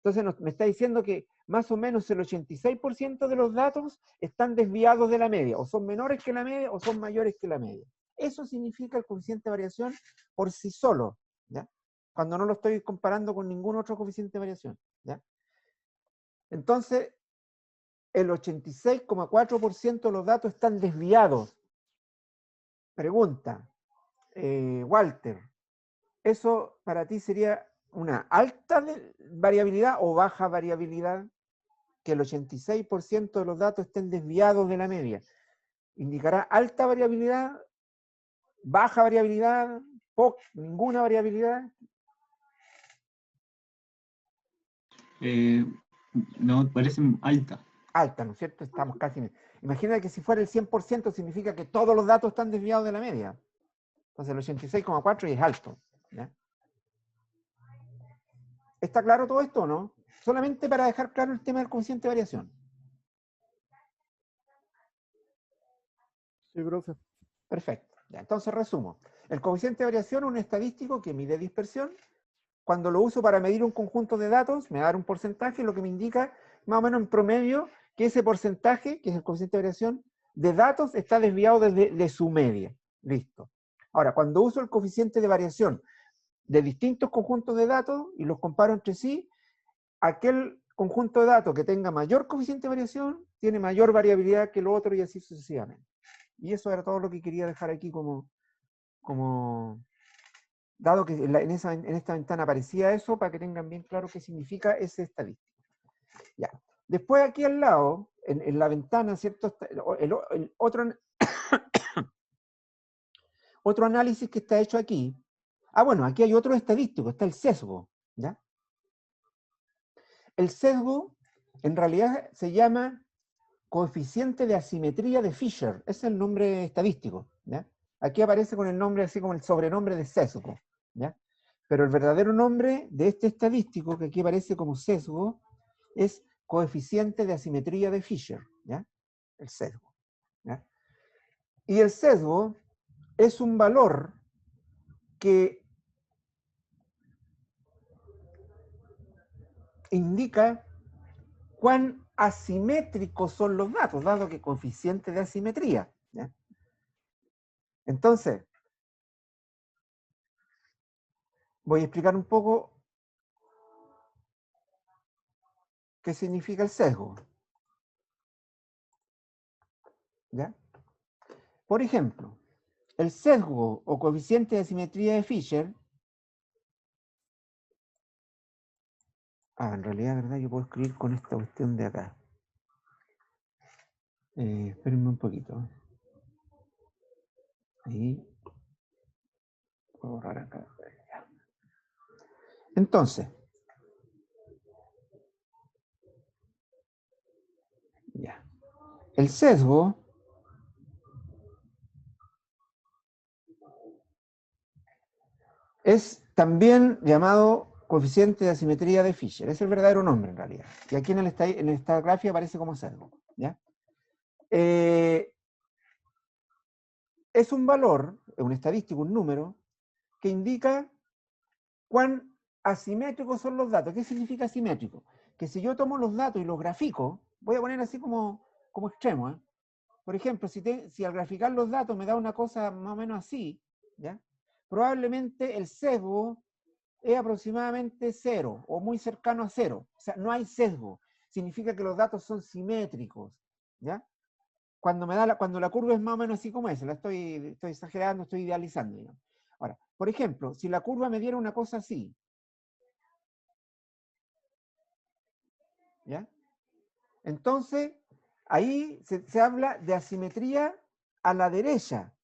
Entonces me está diciendo que más o menos el 86% de los datos están desviados de la media, o son menores que la media o son mayores que la media. Eso significa el coeficiente de variación por sí solo, ¿ya? Cuando no lo estoy comparando con ningún otro coeficiente de variación, ¿ya? Entonces, el 86,4% de los datos están desviados. Pregunta, Walter, ¿eso para ti sería una alta variabilidad o baja variabilidad? Que el 86% de los datos estén desviados de la media. ¿Indicará alta variabilidad, baja variabilidad, ninguna variabilidad? No, parece alta. Alta, ¿no es cierto? Estamos casi... Imagina que si fuera el 100% significa que todos los datos están desviados de la media. Entonces el 86,4 es alto, ¿ya? ¿Está claro todo esto o no? Solamente para dejar claro el tema del coeficiente de variación. Sí, profe. Perfecto. Ya, entonces resumo. El coeficiente de variación es un estadístico que mide dispersión. Cuando lo uso para medir un conjunto de datos, me va a dar un porcentaje, lo que me indica más o menos en promedio que ese porcentaje, que es el coeficiente de variación, de datos está desviado de su media. Listo. Ahora, cuando uso el coeficiente de variación de distintos conjuntos de datos y los comparo entre sí, aquel conjunto de datos que tenga mayor coeficiente de variación tiene mayor variabilidad que el otro y así sucesivamente. Y eso era todo lo que quería dejar aquí como dado que en esta ventana aparecía eso, para que tengan bien claro qué significa ese estadístico. Ya. Después aquí al lado, en la ventana, ¿cierto? El otro, otro análisis que está hecho aquí. Ah, bueno, aquí hay otro estadístico, está el sesgo, ¿ya? El sesgo, en realidad, se llama coeficiente de asimetría de Fisher. Ese es el nombre estadístico, ¿ya? Aquí aparece con el nombre, así como el sobrenombre de sesgo, ¿ya? Pero el verdadero nombre de este estadístico, que aquí aparece como sesgo, es coeficiente de asimetría de Fisher, ¿ya? El sesgo, ¿ya? Y el sesgo es un valor que indica cuán asimétricos son los datos, dado que coeficiente de asimetría, ¿ya? Entonces, voy a explicar un poco qué significa el sesgo, ¿ya? Por ejemplo, el sesgo o coeficiente de asimetría de Fisher, en realidad, ¿verdad? Yo puedo escribir con esta cuestión de acá. Espérenme un poquito. Ahí. Voy a borrar acá. Entonces, ya. El sesgo es también llamado coeficiente de asimetría de Fisher. Es el verdadero nombre en realidad. Y aquí en esta gráfica aparece como sesgo, ¿ya? Es un valor, un estadístico, un número, que indica cuán asimétricos son los datos. ¿Qué significa asimétrico? Que si yo tomo los datos y los grafico, voy a poner así como extremo, ¿eh? Por ejemplo, si al graficar los datos me da una cosa más o menos así, ¿ya? Probablemente el sesgo es aproximadamente 0 o muy cercano a 0. O sea, no hay sesgo. Significa que los datos son simétricos, ¿ya? Cuando la curva es más o menos así como esa, estoy exagerando, estoy idealizando, digamos. Ahora, por ejemplo, si la curva me diera una cosa así, ¿ya? Entonces, ahí se habla de asimetría a la derecha.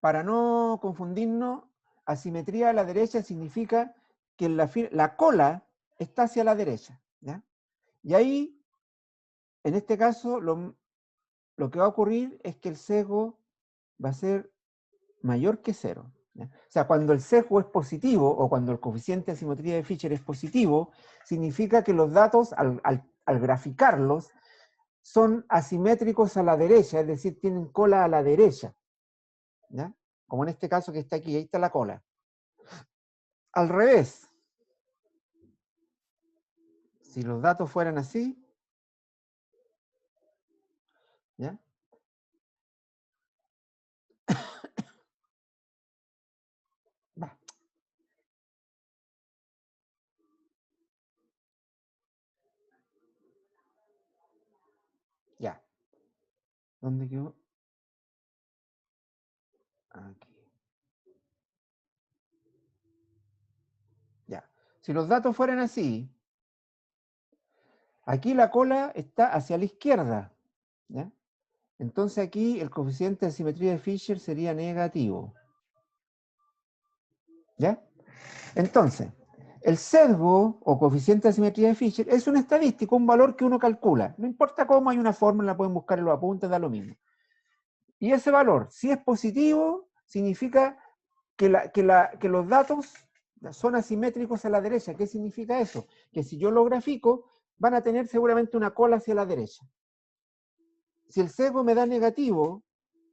Para no confundirnos, asimetría a la derecha significa que la cola está hacia la derecha, ¿ya? Y ahí, en este caso, lo que va a ocurrir es que el sesgo va a ser mayor que 0, ¿ya? O sea, cuando el sesgo es positivo o cuando el coeficiente de asimetría de Fisher es positivo, significa que los datos, al graficarlos, son asimétricos a la derecha, es decir, tienen cola a la derecha, ¿ya? Como en este caso que está aquí, ahí está la cola. Al revés, si los datos fueran así, ¿ya? Va. Ya. ¿Dónde quedó? Aquí. Ya. Si los datos fueran así, aquí la cola está hacia la izquierda, ¿ya? Entonces aquí el coeficiente de asimetría de Fisher sería negativo, ¿ya? Entonces, el sesgo o coeficiente de asimetría de Fisher es un estadístico, un valor que uno calcula. No importa cómo, hay una fórmula, la pueden buscar en los apuntes, da lo mismo. Y ese valor, si es positivo, significa que los datos son asimétricos a la derecha. ¿Qué significa eso? Que si yo lo grafico, van a tener seguramente una cola hacia la derecha. Si el sesgo me da negativo,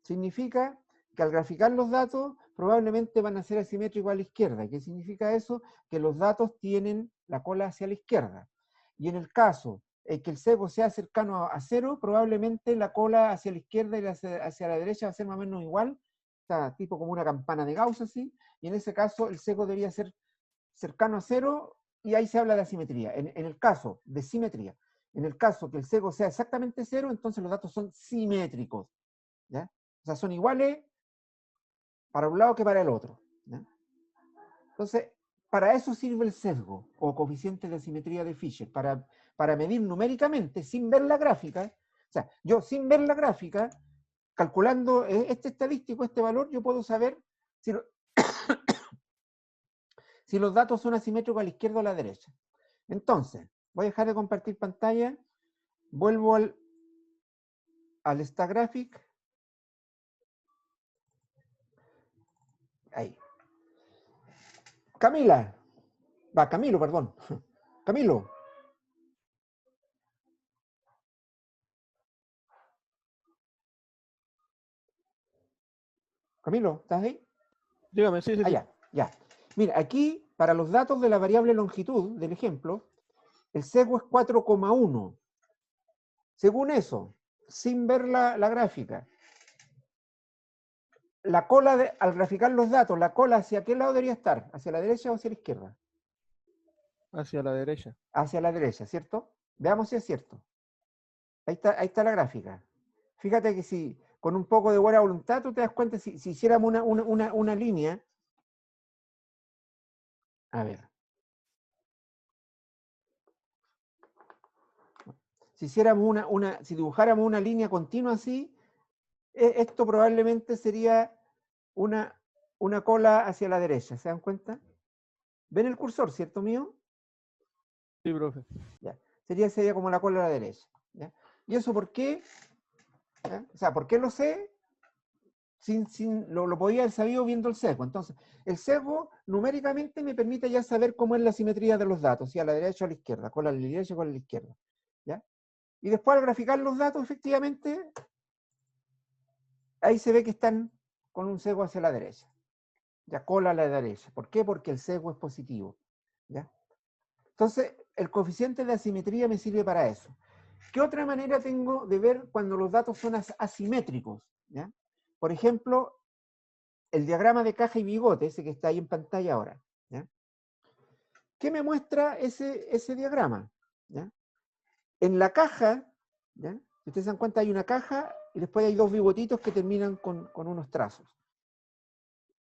significa que al graficar los datos probablemente van a ser asimétricos a la izquierda. ¿Qué significa eso? Que los datos tienen la cola hacia la izquierda. Y en el caso en que el sesgo sea cercano a cero, probablemente la cola hacia la izquierda y hacia la derecha va a ser más o menos igual, o sea, tipo como una campana de Gauss así, y en ese caso el sesgo debería ser cercano a cero, y ahí se habla de asimetría. En el caso de simetría, en el caso que el sesgo sea exactamente cero, entonces los datos son simétricos, ¿ya? O sea, son iguales para un lado que para el otro, ¿ya? Entonces, para eso sirve el sesgo, o coeficiente de asimetría de Fisher, para medir numéricamente, sin ver la gráfica. O sea, yo sin ver la gráfica, calculando este estadístico, este valor, yo puedo saber si, si los datos son asimétricos a la izquierda o a la derecha. Entonces, voy a dejar de compartir pantalla, vuelvo al StatGraphic. Ahí. Camilo, perdón. Camilo. Camilo, ¿estás ahí? Dígame, sí, sí, sí. Ya. Mira, aquí, para los datos de la variable longitud del ejemplo, el sesgo es 4,1. Según eso, sin ver la gráfica, la cola, al graficar los datos, ¿la cola hacia qué lado debería estar? ¿Hacia la derecha o hacia la izquierda? Hacia la derecha. Hacia la derecha, ¿cierto? Veamos si es cierto. Ahí está la gráfica. Fíjate que si con un poco de buena voluntad tú te das cuenta, si hiciéramos una línea, a ver, si hiciéramos si dibujáramos una línea continua así, esto probablemente sería una cola hacia la derecha, ¿se dan cuenta? ¿Ven el cursor, cierto mío? Sí, profe. Ya. Sería como la cola a la derecha, ¿ya? ¿Y eso por qué? ¿Ya? O sea, ¿por qué lo sé? Lo podía haber sabido viendo el sesgo. Entonces, el sesgo numéricamente me permite ya saber cómo es la simetría de los datos, si a la derecha o a la izquierda, cola a la derecha o cola a la izquierda, ¿ya? Y después al graficar los datos, efectivamente, ahí se ve que están con un sesgo hacia la derecha, ya cola a la derecha. ¿Por qué? Porque el sesgo es positivo, ¿ya? Entonces, el coeficiente de asimetría me sirve para eso. ¿Qué otra manera tengo de ver cuando los datos son asimétricos? ¿Ya? Por ejemplo, el diagrama de caja y bigote, ese que está ahí en pantalla ahora. ¿Ya? ¿Qué me muestra ese diagrama? ¿Ya? En la caja, ¿ya? Si ustedes se dan cuenta, hay una caja y después hay dos bigotitos que terminan con unos trazos.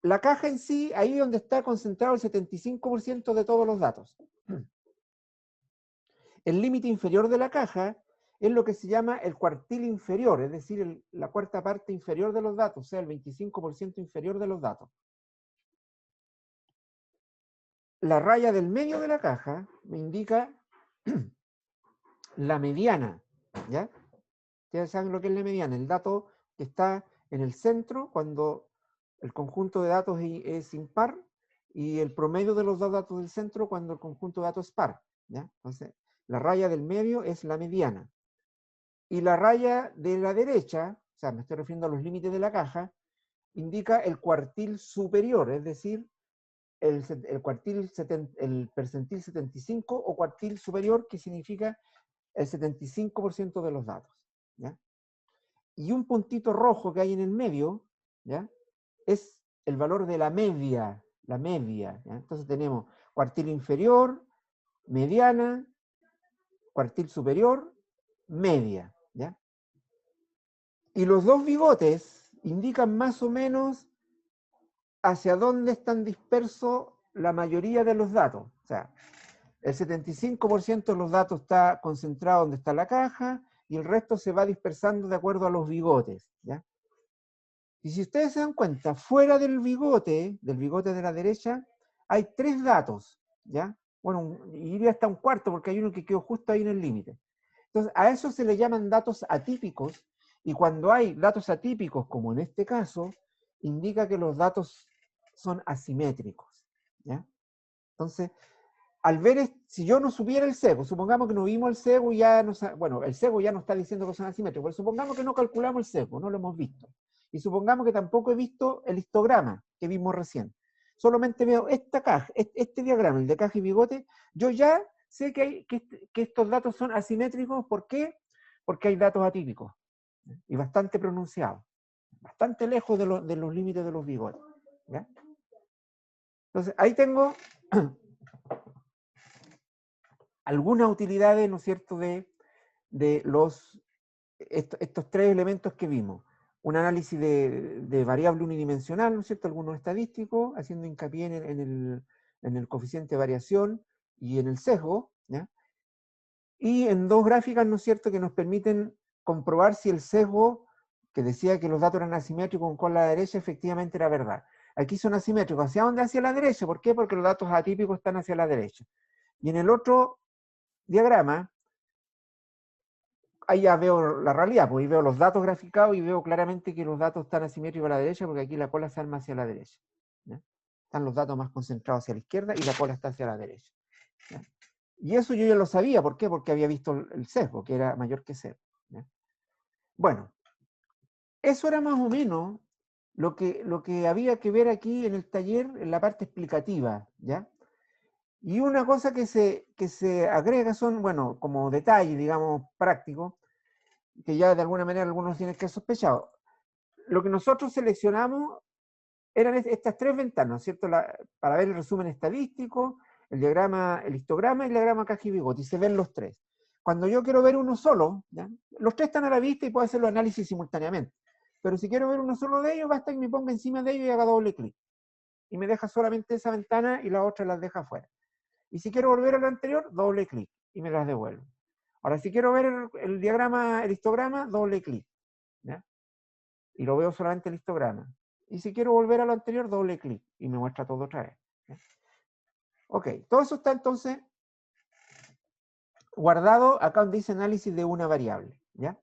La caja en sí, ahí es donde está concentrado el 75% de todos los datos. El límite inferior de la caja es lo que se llama el cuartil inferior, es decir, la cuarta parte inferior de los datos, o sea, el 25% inferior de los datos. La raya del medio de la caja me indica la mediana, ¿ya? Ustedes saben lo que es la mediana, el dato que está en el centro cuando el conjunto de datos es impar y el promedio de los dos datos del centro cuando el conjunto de datos es par, ¿ya? Entonces, la raya del medio es la mediana. Y la raya de la derecha, o sea, me estoy refiriendo a los límites de la caja, indica el cuartil superior, es decir, el percentil 75 o cuartil superior, que significa el 75% de los datos, ¿ya? Y un puntito rojo que hay en el medio, ¿ya? Es el valor de la media, ¿ya? Entonces tenemos cuartil inferior, mediana, cuartil superior, media, ¿ya? Y los dos bigotes indican más o menos hacia dónde están dispersos la mayoría de los datos. O sea, el 75% de los datos está concentrado donde está la caja y el resto se va dispersando de acuerdo a los bigotes, ¿ya? Y si ustedes se dan cuenta, fuera del bigote de la derecha, hay 3 datos, ¿ya? Bueno, iría hasta un cuarto porque hay uno que quedó justo ahí en el límite. Entonces, a eso se le llaman datos atípicos, y cuando hay datos atípicos, como en este caso, indica que los datos son asimétricos, ¿ya? Entonces, al ver, si yo no supiera el sesgo, supongamos que no vimos el sesgo y ya no, bueno, el sesgo ya no está diciendo que son asimétricos, pero supongamos que no calculamos el sesgo, no lo hemos visto. Y supongamos que tampoco he visto el histograma que vimos recién. Solamente veo esta caja, este diagrama, el de caja y bigote, yo ya sé que estos datos son asimétricos. ¿Por qué? Porque hay datos atípicos, y bastante pronunciados, bastante lejos de los límites de los bigotes, ¿ya? Entonces, ahí tengo algunas utilidades, ¿no es cierto?, de estos 3 elementos que vimos. Un análisis de variable unidimensional, ¿no es cierto?, algunos estadísticos, haciendo hincapié en el coeficiente de variación y en el sesgo, ¿ya? Y en 2 gráficas, ¿no es cierto?, que nos permiten comprobar si el sesgo, que decía que los datos eran asimétricos con la derecha, efectivamente era verdad. Aquí son asimétricos. ¿Hacia dónde? Hacia la derecha. ¿Por qué? Porque los datos atípicos están hacia la derecha. Y en el otro diagrama, ahí ya veo la realidad, pues ahí veo los datos graficados y veo claramente que los datos están asimétricos a la derecha, porque aquí la cola se arma hacia la derecha, ¿ya? Están los datos más concentrados hacia la izquierda y la cola está hacia la derecha, ¿ya? Y eso yo ya lo sabía. ¿Por qué? Porque había visto el sesgo, que era mayor que 0, ¿ya? Bueno, eso era más o menos lo que había que ver aquí en el taller, en la parte explicativa, ¿ya? Y una cosa que se agrega son, bueno, como detalle, digamos, práctico, que ya de alguna manera algunos tienen que sospechar. Lo que nosotros seleccionamos eran estas 3 ventanas, ¿cierto? Para ver el resumen estadístico, el diagrama, el histograma y el diagrama caja y bigote, y se ven los 3. Cuando yo quiero ver uno solo, ¿ya? Los 3 están a la vista y puedo hacer los análisis simultáneamente. Pero si quiero ver uno solo de ellos, basta que me ponga encima de ellos y haga doble clic. Y me deja solamente esa ventana y las otras las deja afuera. Y si quiero volver a lo anterior, doble clic y me las devuelve. Ahora, si quiero ver el diagrama, el histograma, doble clic, ¿ya? Y lo veo solamente el histograma. Y si quiero volver a lo anterior, doble clic y me muestra todo otra vez, ¿ya? Ok, todo eso está entonces guardado acá donde dice análisis de una variable, ¿ya?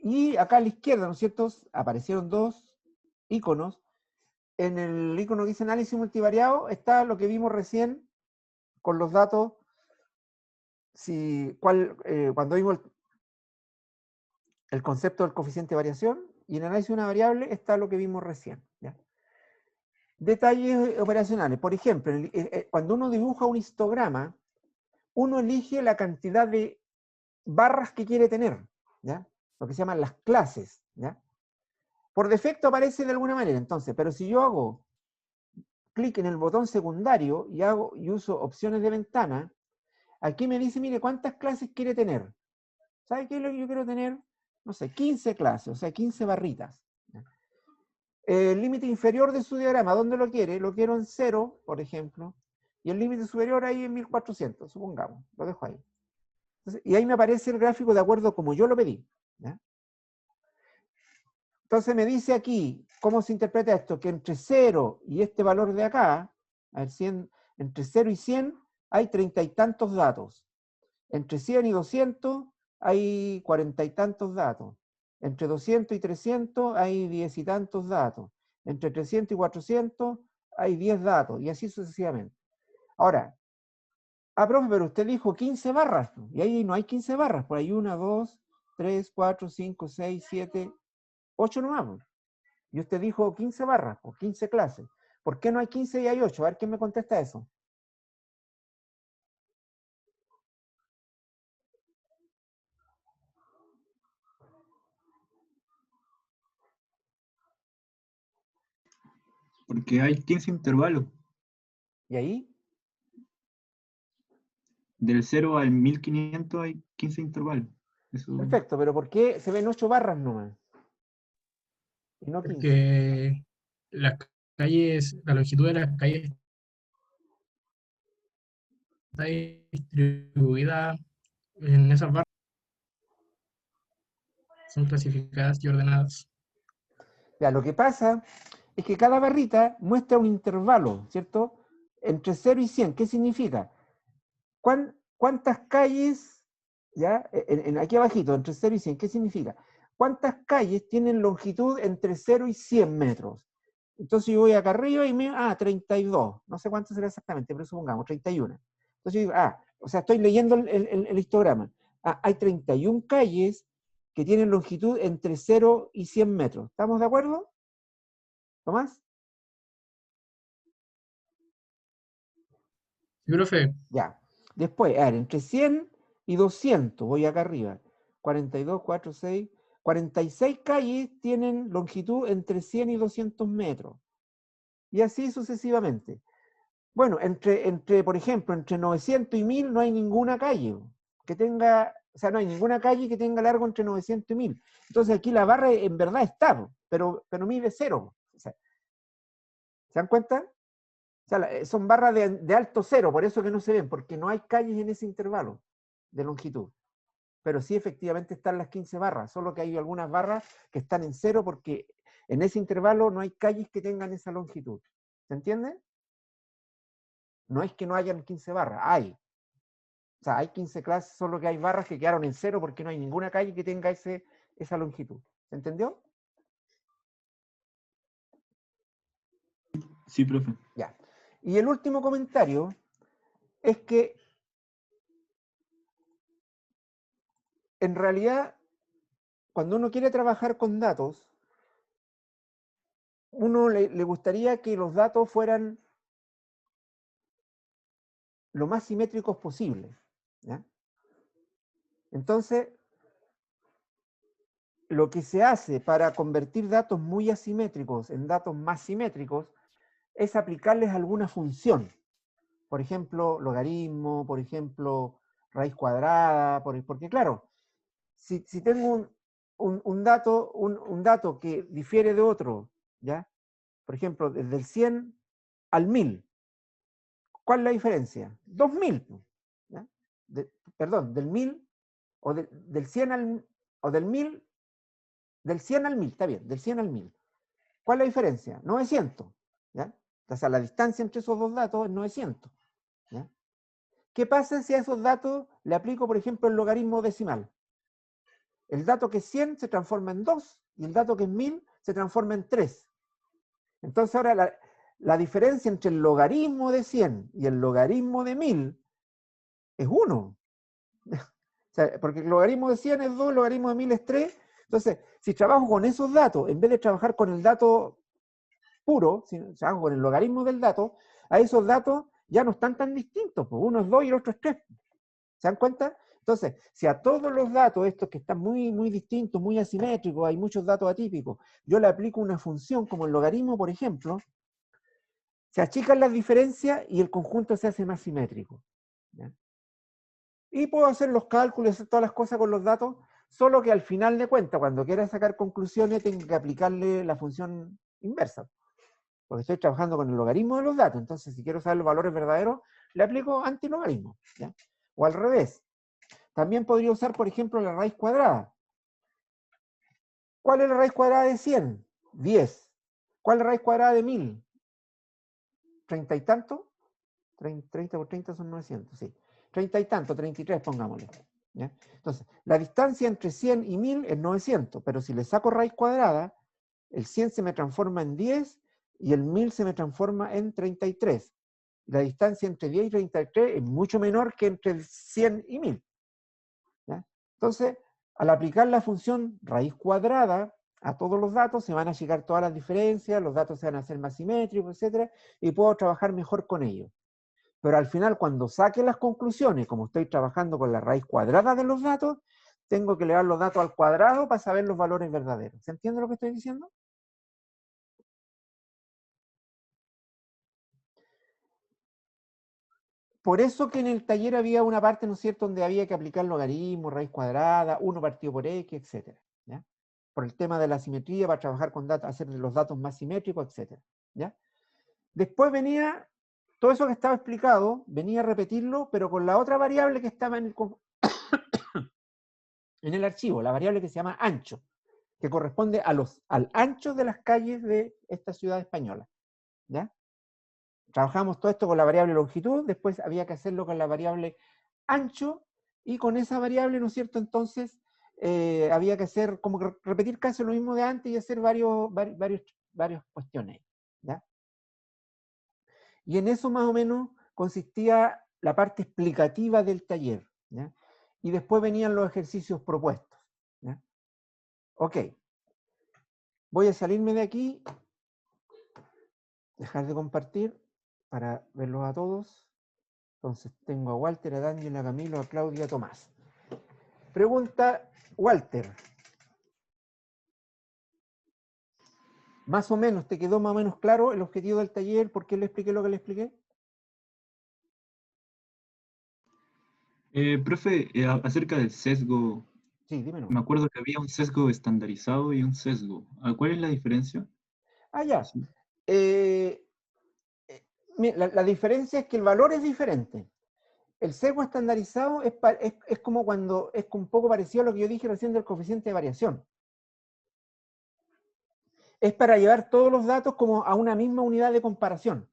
Y acá a la izquierda, ¿no es cierto?, aparecieron 2 iconos. En el icono que dice análisis multivariado está lo que vimos recién con los datos, cuando vimos el concepto del coeficiente de variación, y en análisis de una variable está lo que vimos recién, ¿ya? Detalles operacionales. Por ejemplo, cuando uno dibuja un histograma, uno elige la cantidad de barras que quiere tener, ¿ya? Lo que se llaman las clases, ¿ya? Por defecto aparece de alguna manera, entonces, pero si yo hago clic en el botón secundario y uso opciones de ventana, aquí me dice, mire, ¿cuántas clases quiere tener? ¿Sabe qué es lo que yo quiero tener? No sé, 15 clases, o sea, 15 barritas. El límite inferior de su diagrama, ¿dónde lo quiere? Lo quiero en 0, por ejemplo, y el límite superior ahí en 1400, supongamos, lo dejo ahí. Entonces, y ahí me aparece el gráfico de acuerdo como yo lo pedí, ¿ya? Entonces me dice aquí, ¿cómo se interpreta esto? Que entre 0 y este valor de acá, a ver, 100, entre 0 y 100 hay 30 y tantos datos. Entre 100 y 200 hay 40 y tantos datos. Entre 200 y 300 hay 10 y tantos datos. Entre 300 y 400 hay 10 datos, y así sucesivamente. Ahora, profe, pero usted dijo 15 barras, y ahí no hay 15 barras, pues hay 1, 2, 3, 4, 5, 6, 7, 8 nomás. Y usted dijo 15 barras, o 15 clases. ¿Por qué no hay 15 y hay 8? A ver quién me contesta eso. Porque hay 15 intervalos. ¿Y ahí? Del 0 al 1500 hay 15 intervalos. Eso, Perfecto, pero ¿por qué se ven 8 barras nomás? Y no 15. Porque las calles, la longitud de las calles está distribuida en esas barras. Son clasificadas y ordenadas. Ya, lo que pasa es que cada barrita muestra un intervalo, ¿cierto? Entre 0 y 100. ¿Qué significa? ¿Cuántas calles, ya, aquí abajito, entre 0 y 100, ¿qué significa? ¿Cuántas calles tienen longitud entre 0 y 100 metros? Entonces yo voy acá arriba y 32. No sé cuánto será exactamente, pero supongamos 31. Entonces yo digo, o sea, estoy leyendo el histograma. Hay 31 calles que tienen longitud entre 0 y 100 metros. ¿Estamos de acuerdo? ¿Tomás? Sí, profe, Ya. Después, a ver, entre 100 y 200, voy acá arriba. 42, 4, 6. 46 calles tienen longitud entre 100 y 200 metros. Y así sucesivamente. Bueno, por ejemplo, entre 900 y 1000 no hay ninguna calle que tenga, o sea, no hay ninguna calle que tenga largo entre 900 y 1000. Entonces aquí la barra en verdad está, pero mide 0. O sea, ¿se dan cuenta? O sea, son barras de alto 0, por eso que no se ven, porque no hay calles en ese intervalo de longitud. Pero sí efectivamente están las 15 barras, solo que hay algunas barras que están en 0 porque en ese intervalo no hay calles que tengan esa longitud. ¿Se entiende? No es que no hayan 15 barras, hay. O sea, hay 15 clases, solo que hay barras que quedaron en 0 porque no hay ninguna calle que tenga esa longitud. ¿Se entendió? sí, profe. Ya. Y el último comentario es que en realidad, cuando uno quiere trabajar con datos, uno le gustaría que los datos fueran lo más simétricos posible. ¿Ya? Entonces, lo que se hace para convertir datos muy asimétricos en datos más simétricos es aplicarles alguna función. Por ejemplo, logaritmo, por ejemplo, raíz cuadrada, porque claro, si tengo un dato que difiere de otro, ¿ya? Por ejemplo, desde el 100 al 1000, ¿cuál es la diferencia? 2000, ¿ya? Perdón, del 1000 o del 100 al, o del 1000, del 100 al 1000, está bien, del 100 al 1000. ¿Cuál es la diferencia? 900, ¿ya? O sea, la distancia entre esos dos datos es 900, ¿ya? ¿Qué pasa si a esos datos le aplico, por ejemplo, el logaritmo decimal? El dato que es 100 se transforma en 2 y el dato que es 1000 se transforma en 3. Entonces ahora la diferencia entre el logaritmo de 100 y el logaritmo de 1000 es 1. O sea, porque el logaritmo de 100 es 2, el logaritmo de 1000 es 3. Entonces, si trabajo con esos datos, en vez de trabajar con el dato puro, si trabajo con el logaritmo del dato, a esos datos ya no están tan distintos, pues uno es 2 y el otro es 3. ¿Se dan cuenta? Entonces, si a todos los datos, estos que están muy, muy distintos, muy asimétricos, hay muchos datos atípicos, yo le aplico una función como el logaritmo, por ejemplo, se achican las diferencias y el conjunto se hace más simétrico. ¿Ya? Y puedo hacer los cálculos, hacer todas las cosas con los datos, solo que al final de cuentas, cuando quiera sacar conclusiones, tengo que aplicarle la función inversa. Porque estoy trabajando con el logaritmo de los datos. Entonces, si quiero saber los valores verdaderos, le aplico antilogaritmo. ¿Ya? O al revés. También podría usar, por ejemplo, la raíz cuadrada. ¿Cuál es la raíz cuadrada de 100? 10. ¿Cuál es la raíz cuadrada de 1000? ¿30 y tanto? 30 por 30 son 900, sí. 30 y tanto, 33, pongámosle. ¿ya? Entonces, la distancia entre 100 y 1000 es 900, pero si le saco raíz cuadrada, el 100 se me transforma en 10 y el 1000 se me transforma en 33. La distancia entre 10 y 33 es mucho menor que entre el 100 y 1000. ¿Ya? Entonces, al aplicar la función raíz cuadrada a todos los datos, se van a llegar todas las diferencias, los datos se van a hacer más simétricos, etc. Y puedo trabajar mejor con ellos. Pero al final, cuando saque las conclusiones, como estoy trabajando con la raíz cuadrada de los datos, tengo que elevar los datos al cuadrado para saber los valores verdaderos. ¿Se entiende lo que estoy diciendo? Por eso que en el taller había una parte, ¿no es cierto?, donde había que aplicar logaritmos, raíz cuadrada, 1 partido por x, etc. ¿Ya? Por el tema de la simetría, para trabajar con datos, hacer los datos más simétricos, etc. ¿Ya? Después venía, todo eso que estaba explicado, venía a repetirlo, pero con la otra variable que estaba en el archivo, la variable que se llama ancho, que corresponde al ancho de las calles de esta ciudad española. ¿Ya? Trabajamos todo esto con la variable longitud, después había que hacerlo con la variable ancho, y con esa variable, ¿no es cierto?, entonces había que hacer, como que repetir casi lo mismo de antes y hacer varias cuestiones. ¿Ya? Y en eso más o menos consistía la parte explicativa del taller. ¿Ya? Y después venían los ejercicios propuestos. ¿Ya? Ok. Voy a salirme de aquí, dejar de compartir para verlos a todos. Entonces tengo a Walter, a Daniel, a Camilo, a Claudia, a Tomás. Pregunta Walter. Más o menos, ¿te quedó más o menos claro el objetivo del taller? ¿Por qué le expliqué lo que le expliqué? Profe, acerca del sesgo, Sí, dímelo. me acuerdo que había un sesgo estandarizado y un sesgo. ¿Cuál es la diferencia? Ah, ya. Sí. La diferencia es que el valor es diferente. El sesgo estandarizado es como cuando, es un poco parecido a lo que yo dije recién del coeficiente de variación. Es para llevar todos los datos como a una misma unidad de comparación.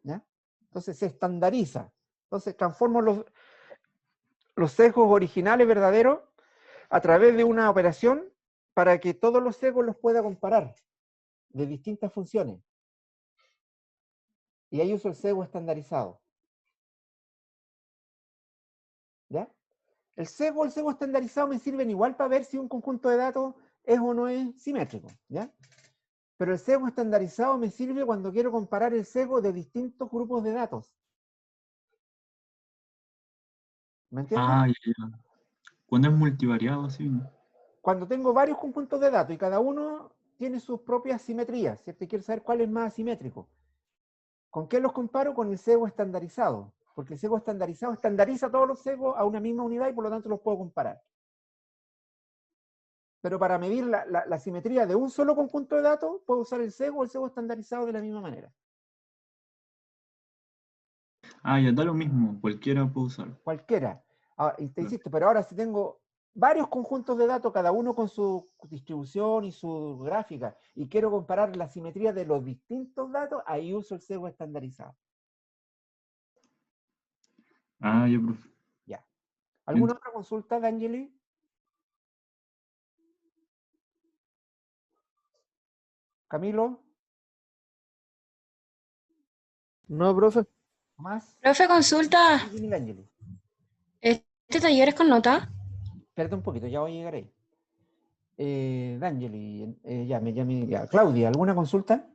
¿Ya? Entonces se estandariza. Entonces transformo los sesgos originales verdaderos a través de una operación para que todos los sesgos los pueda comparar de distintas funciones. Y ahí uso el sesgo estandarizado. ¿Ya? El sesgo estandarizado me sirven igual para ver si un conjunto de datos es o no es simétrico. ¿Ya? Pero el sesgo estandarizado me sirve cuando quiero comparar el sesgo de distintos grupos de datos. ¿Me entiendes? Ah, ya. Cuando es multivariado, sí. Cuando tengo varios conjuntos de datos y cada uno tiene sus propias simetrías, ¿cierto? Y quiero saber cuál es más asimétrico. ¿Con qué los comparo? Con el sesgo estandarizado. Porque el sesgo estandarizado estandariza todos los sesgos a una misma unidad y por lo tanto los puedo comparar. Pero para medir la simetría de un solo conjunto de datos, puedo usar el sesgo o el sesgo estandarizado de la misma manera. Ah, ya da lo mismo, cualquiera puede usar. Cualquiera. Y te Claro. insisto, pero ahora si tengo varios conjuntos de datos, cada uno con su distribución y su gráfica, y quiero comparar la simetría de los distintos datos, ahí uso el sesgo estandarizado. Ah, ya, profe. Ya. ¿Alguna otra consulta, D'Angeli? ¿Camilo? No, profe. ¿Más? Profe, consulta. Sí, dime, D'Angeli. ¿Este taller es con nota? Espérate un poquito, ya voy a llegar ahí. D'Angeli, ya. Claudia, ¿alguna consulta?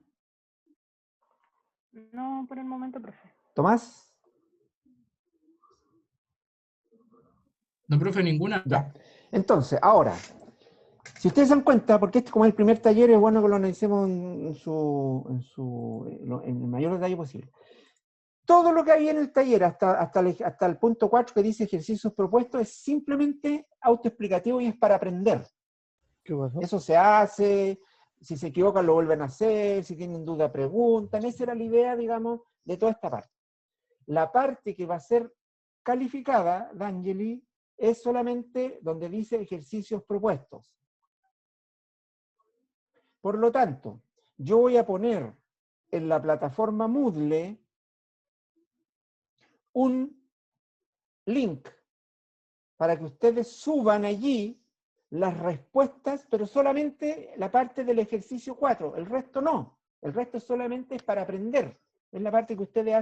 No, por el momento, profe. ¿Tomás? No, profe, ninguna. Ya. Entonces, ahora, si ustedes se dan cuenta, porque este como es el primer taller, es bueno que lo analicemos en el mayor detalle posible. Todo lo que hay en el taller, hasta el punto 4 que dice ejercicios propuestos, es simplemente autoexplicativo y es para aprender. ¿Qué pasó? Eso se hace, si se equivocan lo vuelven a hacer, si tienen duda preguntan, esa era la idea, digamos, de toda esta parte. La parte que va a ser calificada, D'Angeli, es solamente donde dice ejercicios propuestos. Por lo tanto, yo voy a poner en la plataforma Moodle un link para que ustedes suban allí las respuestas, pero solamente la parte del ejercicio 4, el resto no. El resto solamente es para aprender. Es la parte que ustedes hacen